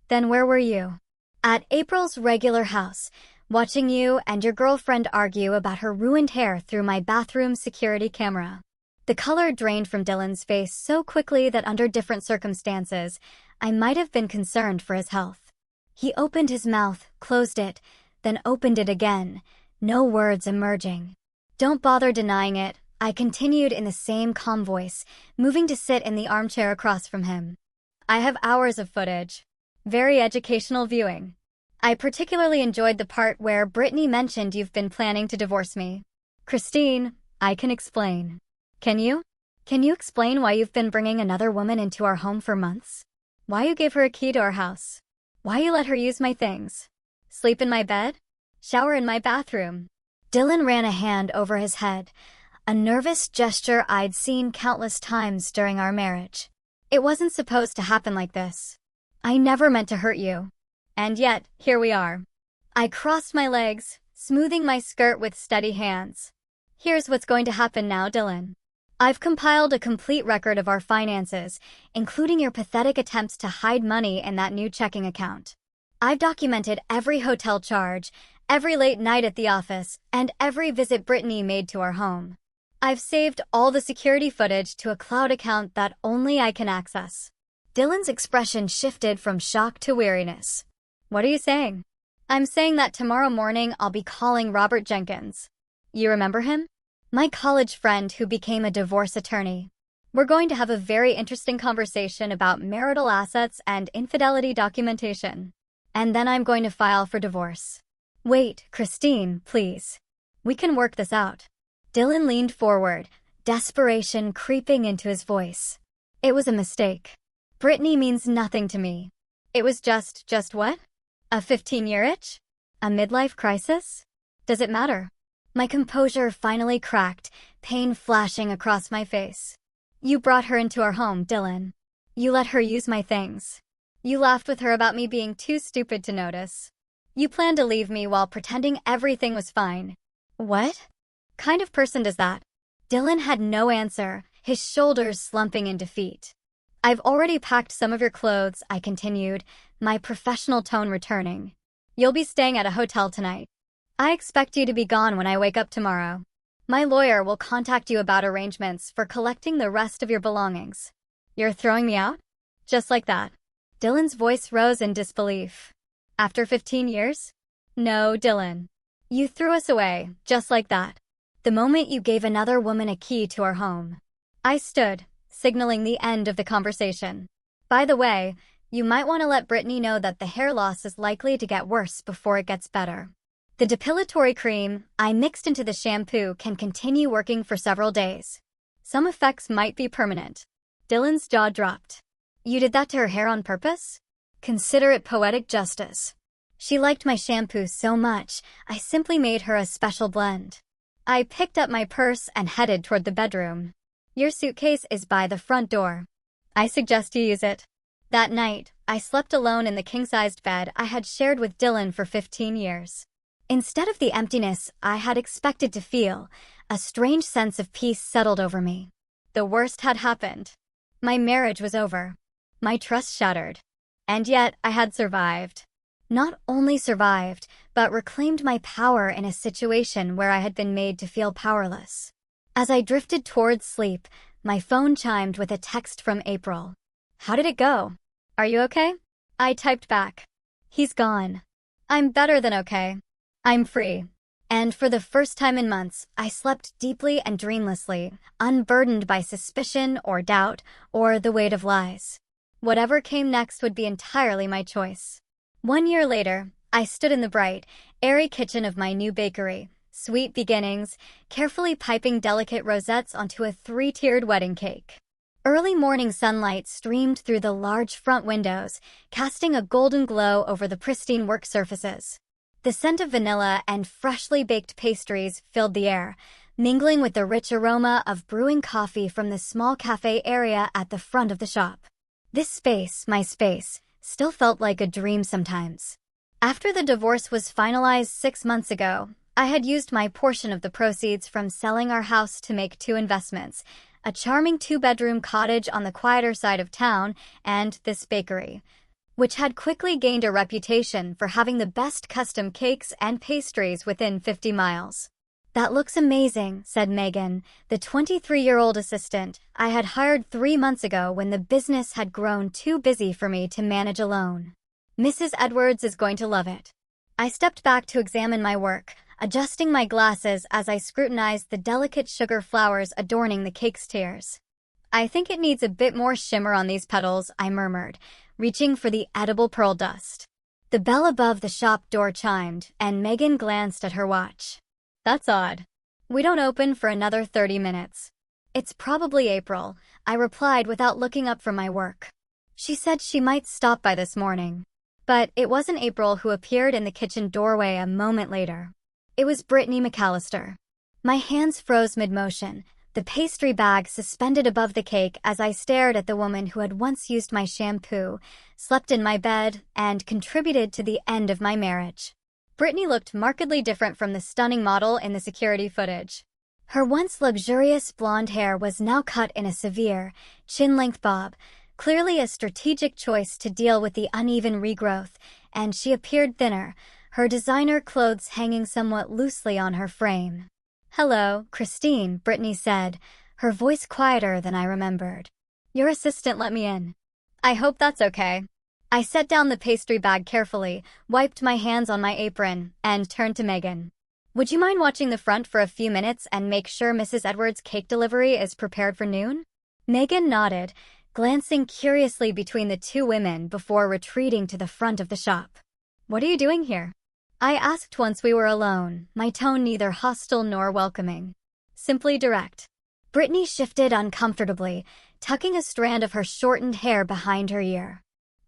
Then where were you? At April's regular house, watching you and your girlfriend argue about her ruined hair through my bathroom security camera. The color drained from Dylan's face so quickly that under different circumstances, I might have been concerned for his health. He opened his mouth, closed it, then opened it again, no words emerging. Don't bother denying it, I continued in the same calm voice, moving to sit in the armchair across from him. I have hours of footage. Very educational viewing. I particularly enjoyed the part where Brittany mentioned you've been planning to divorce me. Christine, I can explain. Can you? Can you explain why you've been bringing another woman into our home for months? Why you gave her a key to our house? Why you let her use my things? Sleep in my bed? Shower in my bathroom? Dylan ran a hand over his head, a nervous gesture I'd seen countless times during our marriage. It wasn't supposed to happen like this. I never meant to hurt you. And yet, here we are. I crossed my legs, smoothing my skirt with steady hands. Here's what's going to happen now, Dylan. I've compiled a complete record of our finances, including your pathetic attempts to hide money in that new checking account. I've documented every hotel charge, every late night at the office, and every visit Brittany made to our home. I've saved all the security footage to a cloud account that only I can access. Dylan's expression shifted from shock to weariness. What are you saying? I'm saying that tomorrow morning I'll be calling Robert Jenkins. You remember him? My college friend who became a divorce attorney. We're going to have a very interesting conversation about marital assets and infidelity documentation. And then I'm going to file for divorce. Wait, Christine, please. We can work this out. Dylan leaned forward, desperation creeping into his voice. It was a mistake. Brittany means nothing to me. It was just what? A 15-year itch? A midlife crisis? Does it matter? My composure finally cracked, pain flashing across my face. You brought her into our home, Dylan. You let her use my things. You laughed with her about me being too stupid to notice. You planned to leave me while pretending everything was fine. What kind of person does that? Dylan had no answer, his shoulders slumping in defeat. I've already packed some of your clothes, I continued, my professional tone returning. You'll be staying at a hotel tonight. I expect you to be gone when I wake up tomorrow. My lawyer will contact you about arrangements for collecting the rest of your belongings. You're throwing me out? Just like that. Dylan's voice rose in disbelief. After 15 years? No, Dylan. You threw us away, just like that. The moment you gave another woman a key to our home. I stood, signaling the end of the conversation. By the way, you might want to let Brittany know that the hair loss is likely to get worse before it gets better. The depilatory cream I mixed into the shampoo can continue working for several days. Some effects might be permanent. Dylan's jaw dropped. You did that to her hair on purpose? Consider it poetic justice. She liked my shampoo so much, I simply made her a special blend. I picked up my purse and headed toward the bedroom. Your suitcase is by the front door. I suggest you use it. That night, I slept alone in the king-sized bed I had shared with Dylan for 15 years. Instead of the emptiness I had expected to feel, a strange sense of peace settled over me. The worst had happened. My marriage was over. My trust shattered. And yet, I had survived. Not only survived, but reclaimed my power in a situation where I had been made to feel powerless. As I drifted towards sleep, my phone chimed with a text from April. How did it go? Are you okay? I typed back. He's gone. I'm better than okay. I'm free. And for the first time in months, I slept deeply and dreamlessly, unburdened by suspicion or doubt or the weight of lies. Whatever came next would be entirely my choice. 1 year later, I stood in the bright, airy kitchen of my new bakery, sweet beginnings, carefully piping delicate rosettes onto a 3-tiered wedding cake. Early morning sunlight streamed through the large front windows, casting a golden glow over the pristine work surfaces. The scent of vanilla and freshly baked pastries filled the air, mingling with the rich aroma of brewing coffee from the small cafe area at the front of the shop. This space, my space, still felt like a dream sometimes. After the divorce was finalized 6 months ago, I had used my portion of the proceeds from selling our house to make 2 investments, a charming 2-bedroom cottage on the quieter side of town and this bakery, which had quickly gained a reputation for having the best custom cakes and pastries within 50 miles. That looks amazing, said Megan, the 23-year-old assistant I had hired 3 months ago when the business had grown too busy for me to manage alone. Mrs. Edwards is going to love it. I stepped back to examine my work, adjusting my glasses as I scrutinized the delicate sugar flowers adorning the cake's tiers. I think it needs a bit more shimmer on these petals, I murmured, reaching for the edible pearl dust. The bell above the shop door chimed, and Megan glanced at her watch. That's odd. We don't open for another 30 minutes. It's probably April, I replied without looking up from my work. She said she might stop by this morning. But it wasn't April who appeared in the kitchen doorway a moment later. It was Brittany McAllister. My hands froze mid-motion, the pastry bag suspended above the cake as I stared at the woman who had once used my shampoo, slept in my bed, and contributed to the end of my marriage. Brittany looked markedly different from the stunning model in the security footage. Her once luxurious blonde hair was now cut in a severe, chin-length bob, clearly a strategic choice to deal with the uneven regrowth, and she appeared thinner, her designer clothes hanging somewhat loosely on her frame. Hello, Christine, Brittany said, her voice quieter than I remembered. Your assistant let me in. I hope that's okay. I set down the pastry bag carefully, wiped my hands on my apron, and turned to Megan. Would you mind watching the front for a few minutes and make sure Mrs. Edwards' cake delivery is prepared for noon? Megan nodded, glancing curiously between the 2 women before retreating to the front of the shop. What are you doing here? I asked once we were alone, my tone neither hostile nor welcoming. Simply direct. Brittany shifted uncomfortably, tucking a strand of her shortened hair behind her ear.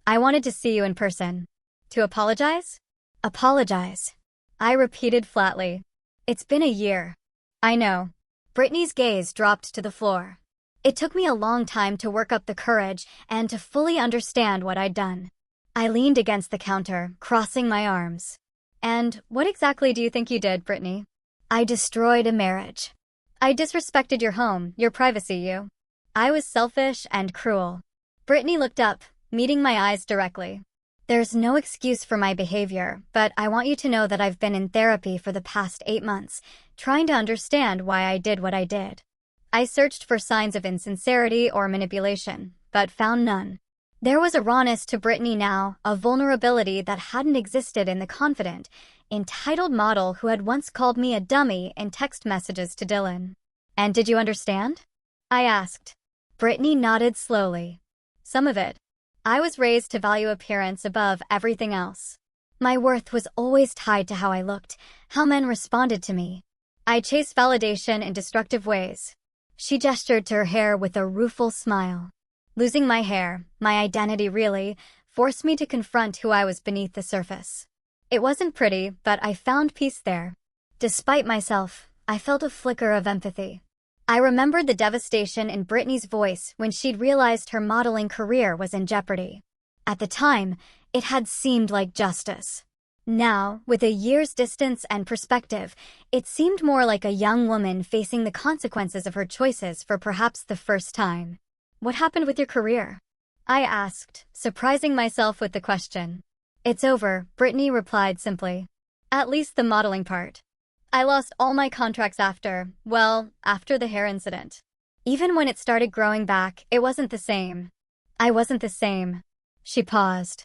I wanted to see you in person. To apologize? Apologize. I repeated flatly. It's been a year. I know. Brittany's gaze dropped to the floor. It took me a long time to work up the courage and to fully understand what I'd done. I leaned against the counter, crossing my arms. And what exactly do you think you did, Brittany? I destroyed a marriage. I disrespected your home, your privacy, you. I was selfish and cruel. Brittany looked up, meeting my eyes directly. There's no excuse for my behavior, but I want you to know that I've been in therapy for the past 8 months, trying to understand why I did what I did. I searched for signs of insincerity or manipulation, but found none. There was a rawness to Brittany now, a vulnerability that hadn't existed in the confident, entitled model who had once called me a dummy in text messages to Dylan. And did you understand? I asked. Brittany nodded slowly. Some of it. I was raised to value appearance above everything else. My worth was always tied to how I looked, how men responded to me. I chased validation in destructive ways. She gestured to her hair with a rueful smile. Losing my hair, my identity really, forced me to confront who I was beneath the surface. It wasn't pretty, but I found peace there. Despite myself, I felt a flicker of empathy. I remembered the devastation in Brittany's voice when she'd realized her modeling career was in jeopardy. At the time, it had seemed like justice. Now, with a year's distance and perspective, it seemed more like a young woman facing the consequences of her choices for perhaps the first time. What happened with your career? I asked, surprising myself with the question. It's over, Brittany replied simply. At least the modeling part. I lost all my contracts after the hair incident. Even when it started growing back, it wasn't the same. I wasn't the same. She paused.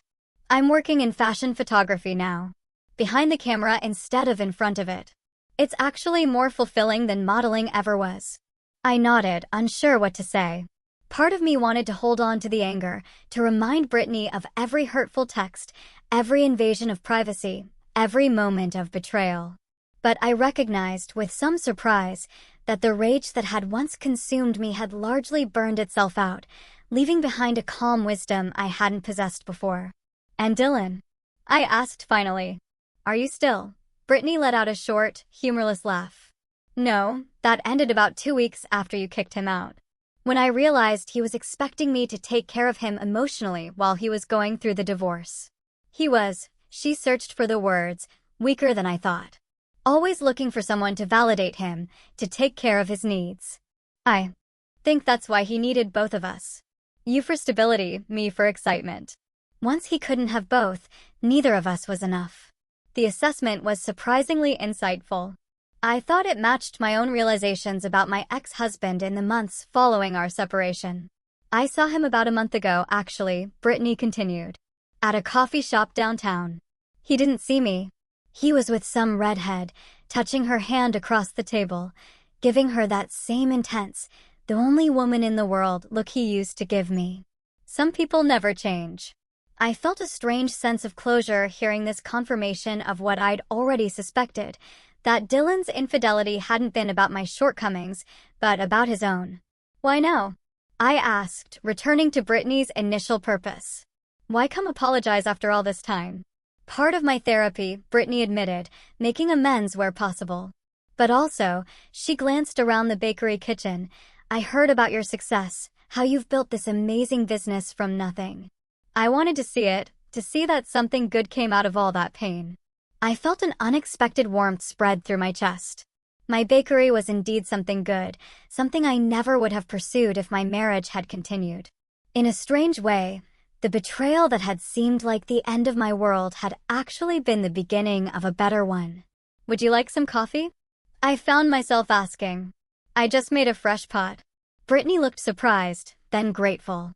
I'm working in fashion photography now. Behind the camera instead of in front of it. It's actually more fulfilling than modeling ever was. I nodded, unsure what to say. Part of me wanted to hold on to the anger, to remind Brittany of every hurtful text, every invasion of privacy, every moment of betrayal. But I recognized, with some surprise, that the rage that had once consumed me had largely burned itself out, leaving behind a calm wisdom I hadn't possessed before. And Dylan? I asked finally. Are you still? Brittany let out a short, humorless laugh. No, that ended about 2 weeks after you kicked him out. When I realized he was expecting me to take care of him emotionally while he was going through the divorce. He was, she searched for the words, weaker than I thought. Always looking for someone to validate him, to take care of his needs. I think that's why he needed both of us. You for stability, me for excitement. Once he couldn't have both, neither of us was enough. The assessment was surprisingly insightful. I thought it matched my own realizations about my ex-husband in the months following our separation. I saw him about a month ago, actually, Brittany continued. At a coffee shop downtown. He didn't see me. He was with some redhead, touching her hand across the table, giving her that same intense, the only woman in the world look he used to give me. Some people never change. I felt a strange sense of closure hearing this confirmation of what I'd already suspected, that Dylan's infidelity hadn't been about my shortcomings, but about his own. Why no? I asked, returning to Brittany's initial purpose. Why come apologize after all this time? Part of my therapy, Brittany admitted, making amends where possible. But also, she glanced around the bakery kitchen. I heard about your success, how you've built this amazing business from nothing. I wanted to see it, to see that something good came out of all that pain. I felt an unexpected warmth spread through my chest. My bakery was indeed something good, something I never would have pursued if my marriage had continued. In a strange way, the betrayal that had seemed like the end of my world had actually been the beginning of a better one. Would you like some coffee? I found myself asking. I just made a fresh pot. Brittany looked surprised, then grateful.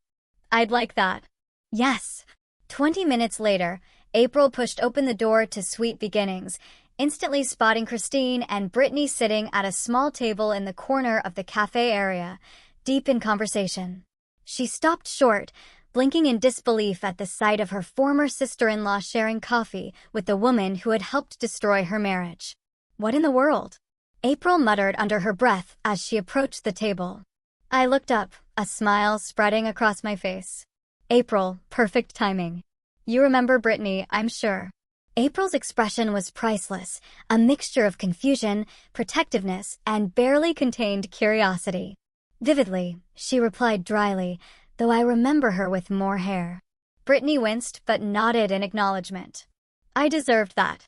I'd like that. Yes. 20 minutes later, April pushed open the door to Sweet Beginnings, instantly spotting Christine and Brittany sitting at a small table in the corner of the cafe area, deep in conversation. She stopped short, blinking in disbelief at the sight of her former sister-in-law sharing coffee with the woman who had helped destroy her marriage. What in the world? April muttered under her breath as she approached the table. I looked up, a smile spreading across my face. April, perfect timing. You remember Brittany, I'm sure. April's expression was priceless, a mixture of confusion, protectiveness, and barely contained curiosity. Vividly, she replied dryly, though I remember her with more hair. Brittany winced but nodded in acknowledgement. I deserved that.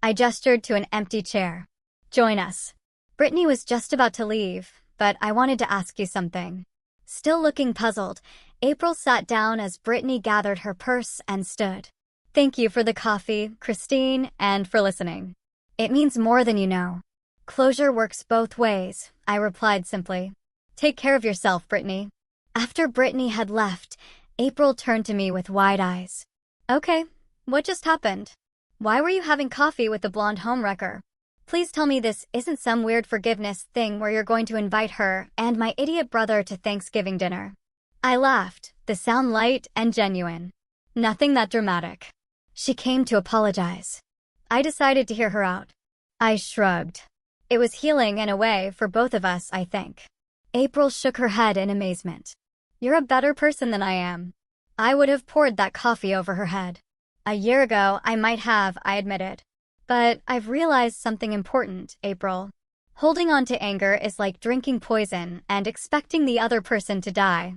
I gestured to an empty chair. Join us. Brittany was just about to leave, but I wanted to ask you something. Still looking puzzled, April sat down as Brittany gathered her purse and stood. Thank you for the coffee, Christine, and for listening. It means more than you know. Closure works both ways, I replied simply. Take care of yourself, Brittany. After Brittany had left, April turned to me with wide eyes. Okay, what just happened? Why were you having coffee with the blonde homewrecker? Please tell me this isn't some weird forgiveness thing where you're going to invite her and my idiot brother to Thanksgiving dinner. I laughed, the sound light and genuine. Nothing that dramatic. She came to apologize. I decided to hear her out. I shrugged. It was healing in a way for both of us, I think. April shook her head in amazement. You're a better person than I am. I would have poured that coffee over her head. A year ago, I might have, I admitted. But I've realized something important, April. Holding on to anger is like drinking poison and expecting the other person to die.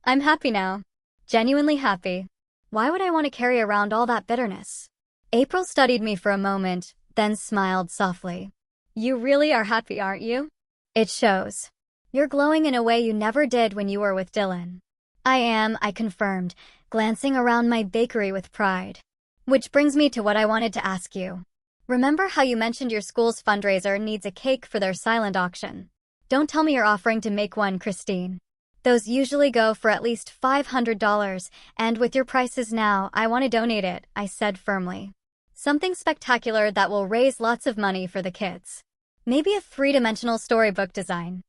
I'm happy now. Genuinely happy. Why would I want to carry around all that bitterness? April studied me for a moment, then smiled softly. You really are happy, aren't you? It shows. You're glowing in a way you never did when you were with Dylan. I am, I confirmed, glancing around my bakery with pride. Which brings me to what I wanted to ask you. Remember how you mentioned your school's fundraiser needs a cake for their silent auction? Don't tell me you're offering to make one, Christine. Those usually go for at least $500, and with your prices now, I want to donate it, I said firmly. Something spectacular that will raise lots of money for the kids. Maybe a three-dimensional storybook design.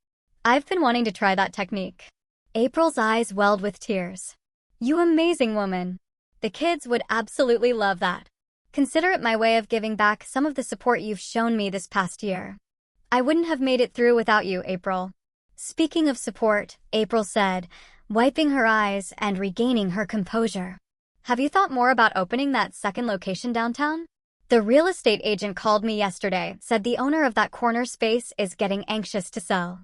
I've been wanting to try that technique. April's eyes welled with tears. You amazing woman. The kids would absolutely love that. Consider it my way of giving back some of the support you've shown me this past year. I wouldn't have made it through without you, April. Speaking of support, April said, wiping her eyes and regaining her composure. Have you thought more about opening that second location downtown? The real estate agent called me yesterday, said the owner of that corner space is getting anxious to sell.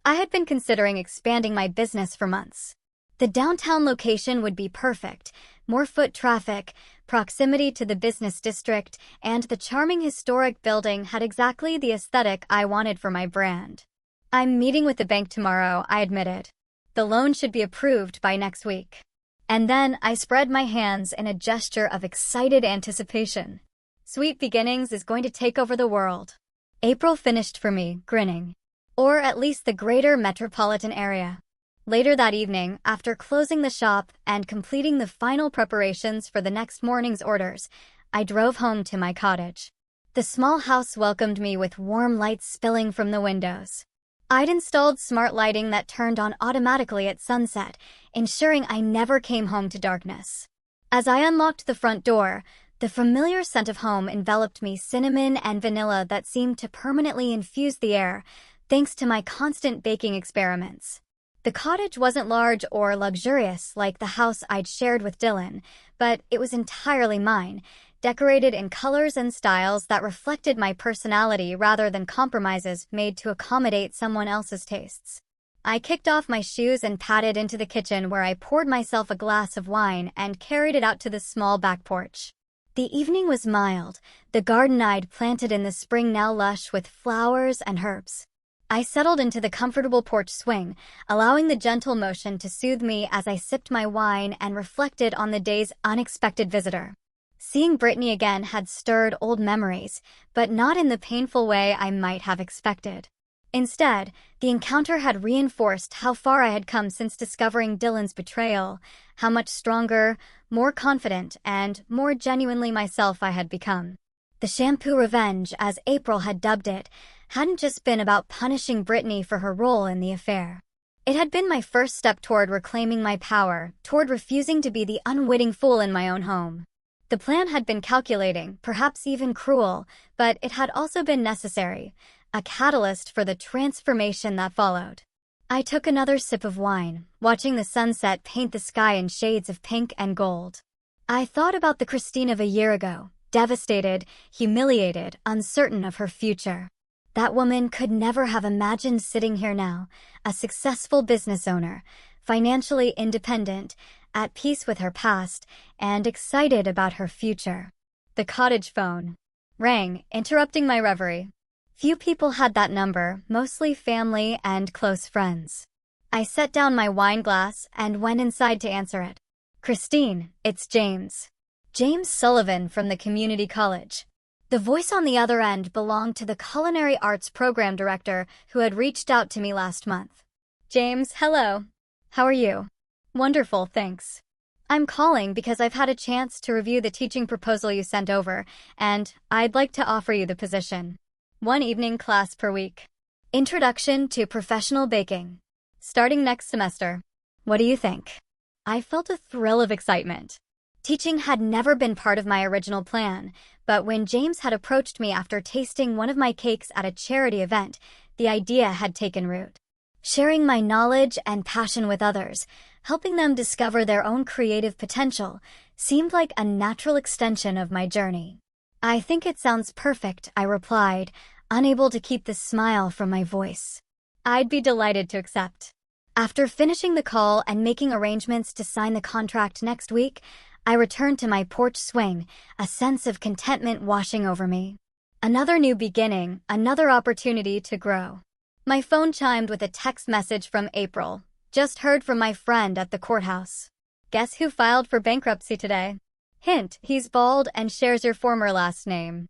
I had been considering expanding my business for months. The downtown location would be perfect. More foot traffic, proximity to the business district, and the charming historic building had exactly the aesthetic I wanted for my brand. I'm meeting with the bank tomorrow, I admitted. The loan should be approved by next week. And then I spread my hands in a gesture of excited anticipation. Sweet Beginnings is going to take over the world. April finished for me, grinning. Or at least the greater metropolitan area. Later that evening, after closing the shop and completing the final preparations for the next morning's orders, I drove home to my cottage. The small house welcomed me with warm lights spilling from the windows. I'd installed smart lighting that turned on automatically at sunset, ensuring I never came home to darkness. As I unlocked the front door, the familiar scent of home enveloped me, cinnamon and vanilla that seemed to permanently infuse the air, thanks to my constant baking experiments. The cottage wasn't large or luxurious like the house I'd shared with Dylan, but it was entirely mine, decorated in colors and styles that reflected my personality rather than compromises made to accommodate someone else's tastes. I kicked off my shoes and padded into the kitchen where I poured myself a glass of wine and carried it out to the small back porch. The evening was mild, the garden I'd planted in the spring now lush with flowers and herbs. I settled into the comfortable porch swing, allowing the gentle motion to soothe me as I sipped my wine and reflected on the day's unexpected visitor. Seeing Brittany again had stirred old memories, but not in the painful way I might have expected. Instead, the encounter had reinforced how far I had come since discovering Dylan's betrayal, how much stronger, more confident, and more genuinely myself I had become. The shampoo revenge, as April had dubbed it, hadn't just been about punishing Brittany for her role in the affair. It had been my first step toward reclaiming my power, toward refusing to be the unwitting fool in my own home. The plan had been calculating, perhaps even cruel, but it had also been necessary, a catalyst for the transformation that followed. I took another sip of wine, watching the sunset paint the sky in shades of pink and gold. I thought about the Christine of a year ago, devastated, humiliated, uncertain of her future. That woman could never have imagined sitting here now, a successful business owner, financially independent, at peace with her past, and excited about her future. The cottage phone rang, interrupting my reverie. Few people had that number, mostly family and close friends. I set down my wine glass and went inside to answer it. "Christine, it's James. James Sullivan from the community college." The voice on the other end belonged to the culinary arts program director who had reached out to me last month. "James, hello. How are you?" "Wonderful, thanks. I'm calling because I've had a chance to review the teaching proposal you sent over, and I'd like to offer you the position. 1 evening class per week. Introduction to Professional Baking. Starting next semester. What do you think?" I felt a thrill of excitement. Teaching had never been part of my original plan, but when James had approached me after tasting one of my cakes at a charity event, the idea had taken root. Sharing my knowledge and passion with others, helping them discover their own creative potential, seemed like a natural extension of my journey. "I think it sounds perfect," I replied, unable to keep the smile from my voice. "I'd be delighted to accept." After finishing the call and making arrangements to sign the contract next week, I returned to my porch swing, a sense of contentment washing over me. Another new beginning, another opportunity to grow. My phone chimed with a text message from April. "Just heard from my friend at the courthouse. Guess who filed for bankruptcy today? Hint, he's bald and shares your former last name."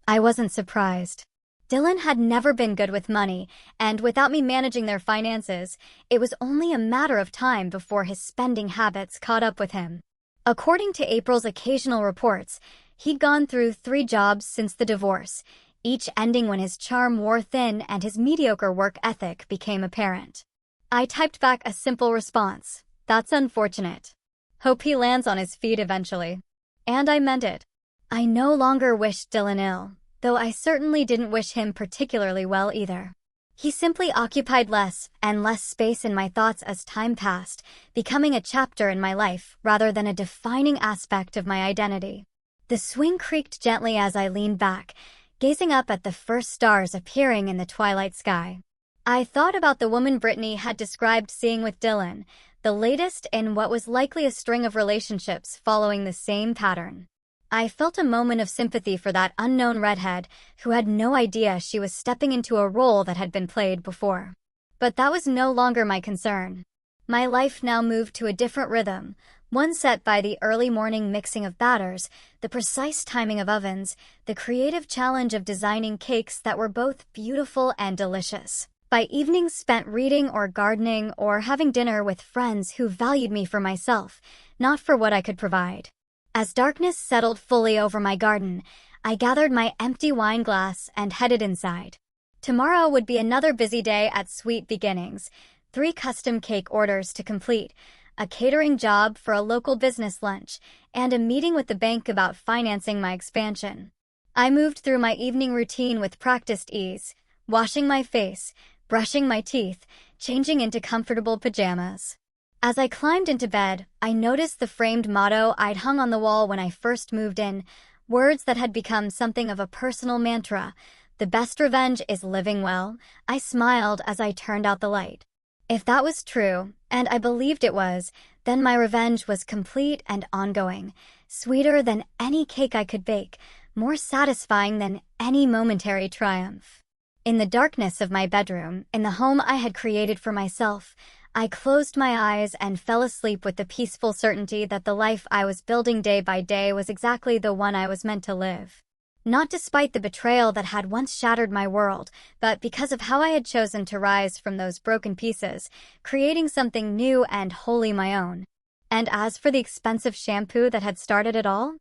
I wasn't surprised. Dylan had never been good with money, and without me managing their finances, it was only a matter of time before his spending habits caught up with him. According to April's occasional reports, he'd gone through 3 jobs since the divorce, each ending when his charm wore thin and his mediocre work ethic became apparent. I typed back a simple response. "That's unfortunate. Hope he lands on his feet eventually." And I meant it. I no longer wished Dylan ill, though I certainly didn't wish him particularly well either. He simply occupied less and less space in my thoughts as time passed, becoming a chapter in my life rather than a defining aspect of my identity. The swing creaked gently as I leaned back, gazing up at the first stars appearing in the twilight sky. I thought about the woman Brittany had described seeing with Dylan, the latest in what was likely a string of relationships following the same pattern. I felt a moment of sympathy for that unknown redhead who had no idea she was stepping into a role that had been played before. But that was no longer my concern. My life now moved to a different rhythm, one set by the early morning mixing of batters, the precise timing of ovens, the creative challenge of designing cakes that were both beautiful and delicious. By evenings spent reading or gardening or having dinner with friends who valued me for myself, not for what I could provide. As darkness settled fully over my garden, I gathered my empty wine glass and headed inside. Tomorrow would be another busy day at Sweet Beginnings, 3 custom cake orders to complete, a catering job for a local business lunch, and a meeting with the bank about financing my expansion. I moved through my evening routine with practiced ease, washing my face, brushing my teeth, changing into comfortable pajamas. As I climbed into bed, I noticed the framed motto I'd hung on the wall when I first moved in, words that had become something of a personal mantra. "The best revenge is living well." I smiled as I turned out the light. If that was true, and I believed it was, then my revenge was complete and ongoing, sweeter than any cake I could bake, more satisfying than any momentary triumph. In the darkness of my bedroom, in the home I had created for myself, I closed my eyes and fell asleep with the peaceful certainty that the life I was building day by day was exactly the one I was meant to live. Not despite the betrayal that had once shattered my world, but because of how I had chosen to rise from those broken pieces, creating something new and wholly my own. And as for the expensive shampoo that had started it all,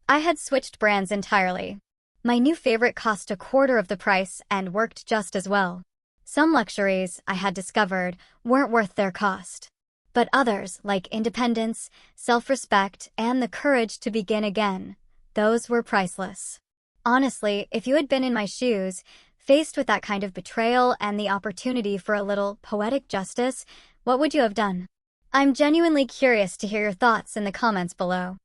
I had switched brands entirely. My new favorite cost a quarter of the price and worked just as well. Some luxuries, I had discovered, weren't worth their cost. But others, like independence, self-respect, and the courage to begin again, those were priceless. Honestly, if you had been in my shoes, faced with that kind of betrayal and the opportunity for a little poetic justice, what would you have done? I'm genuinely curious to hear your thoughts in the comments below.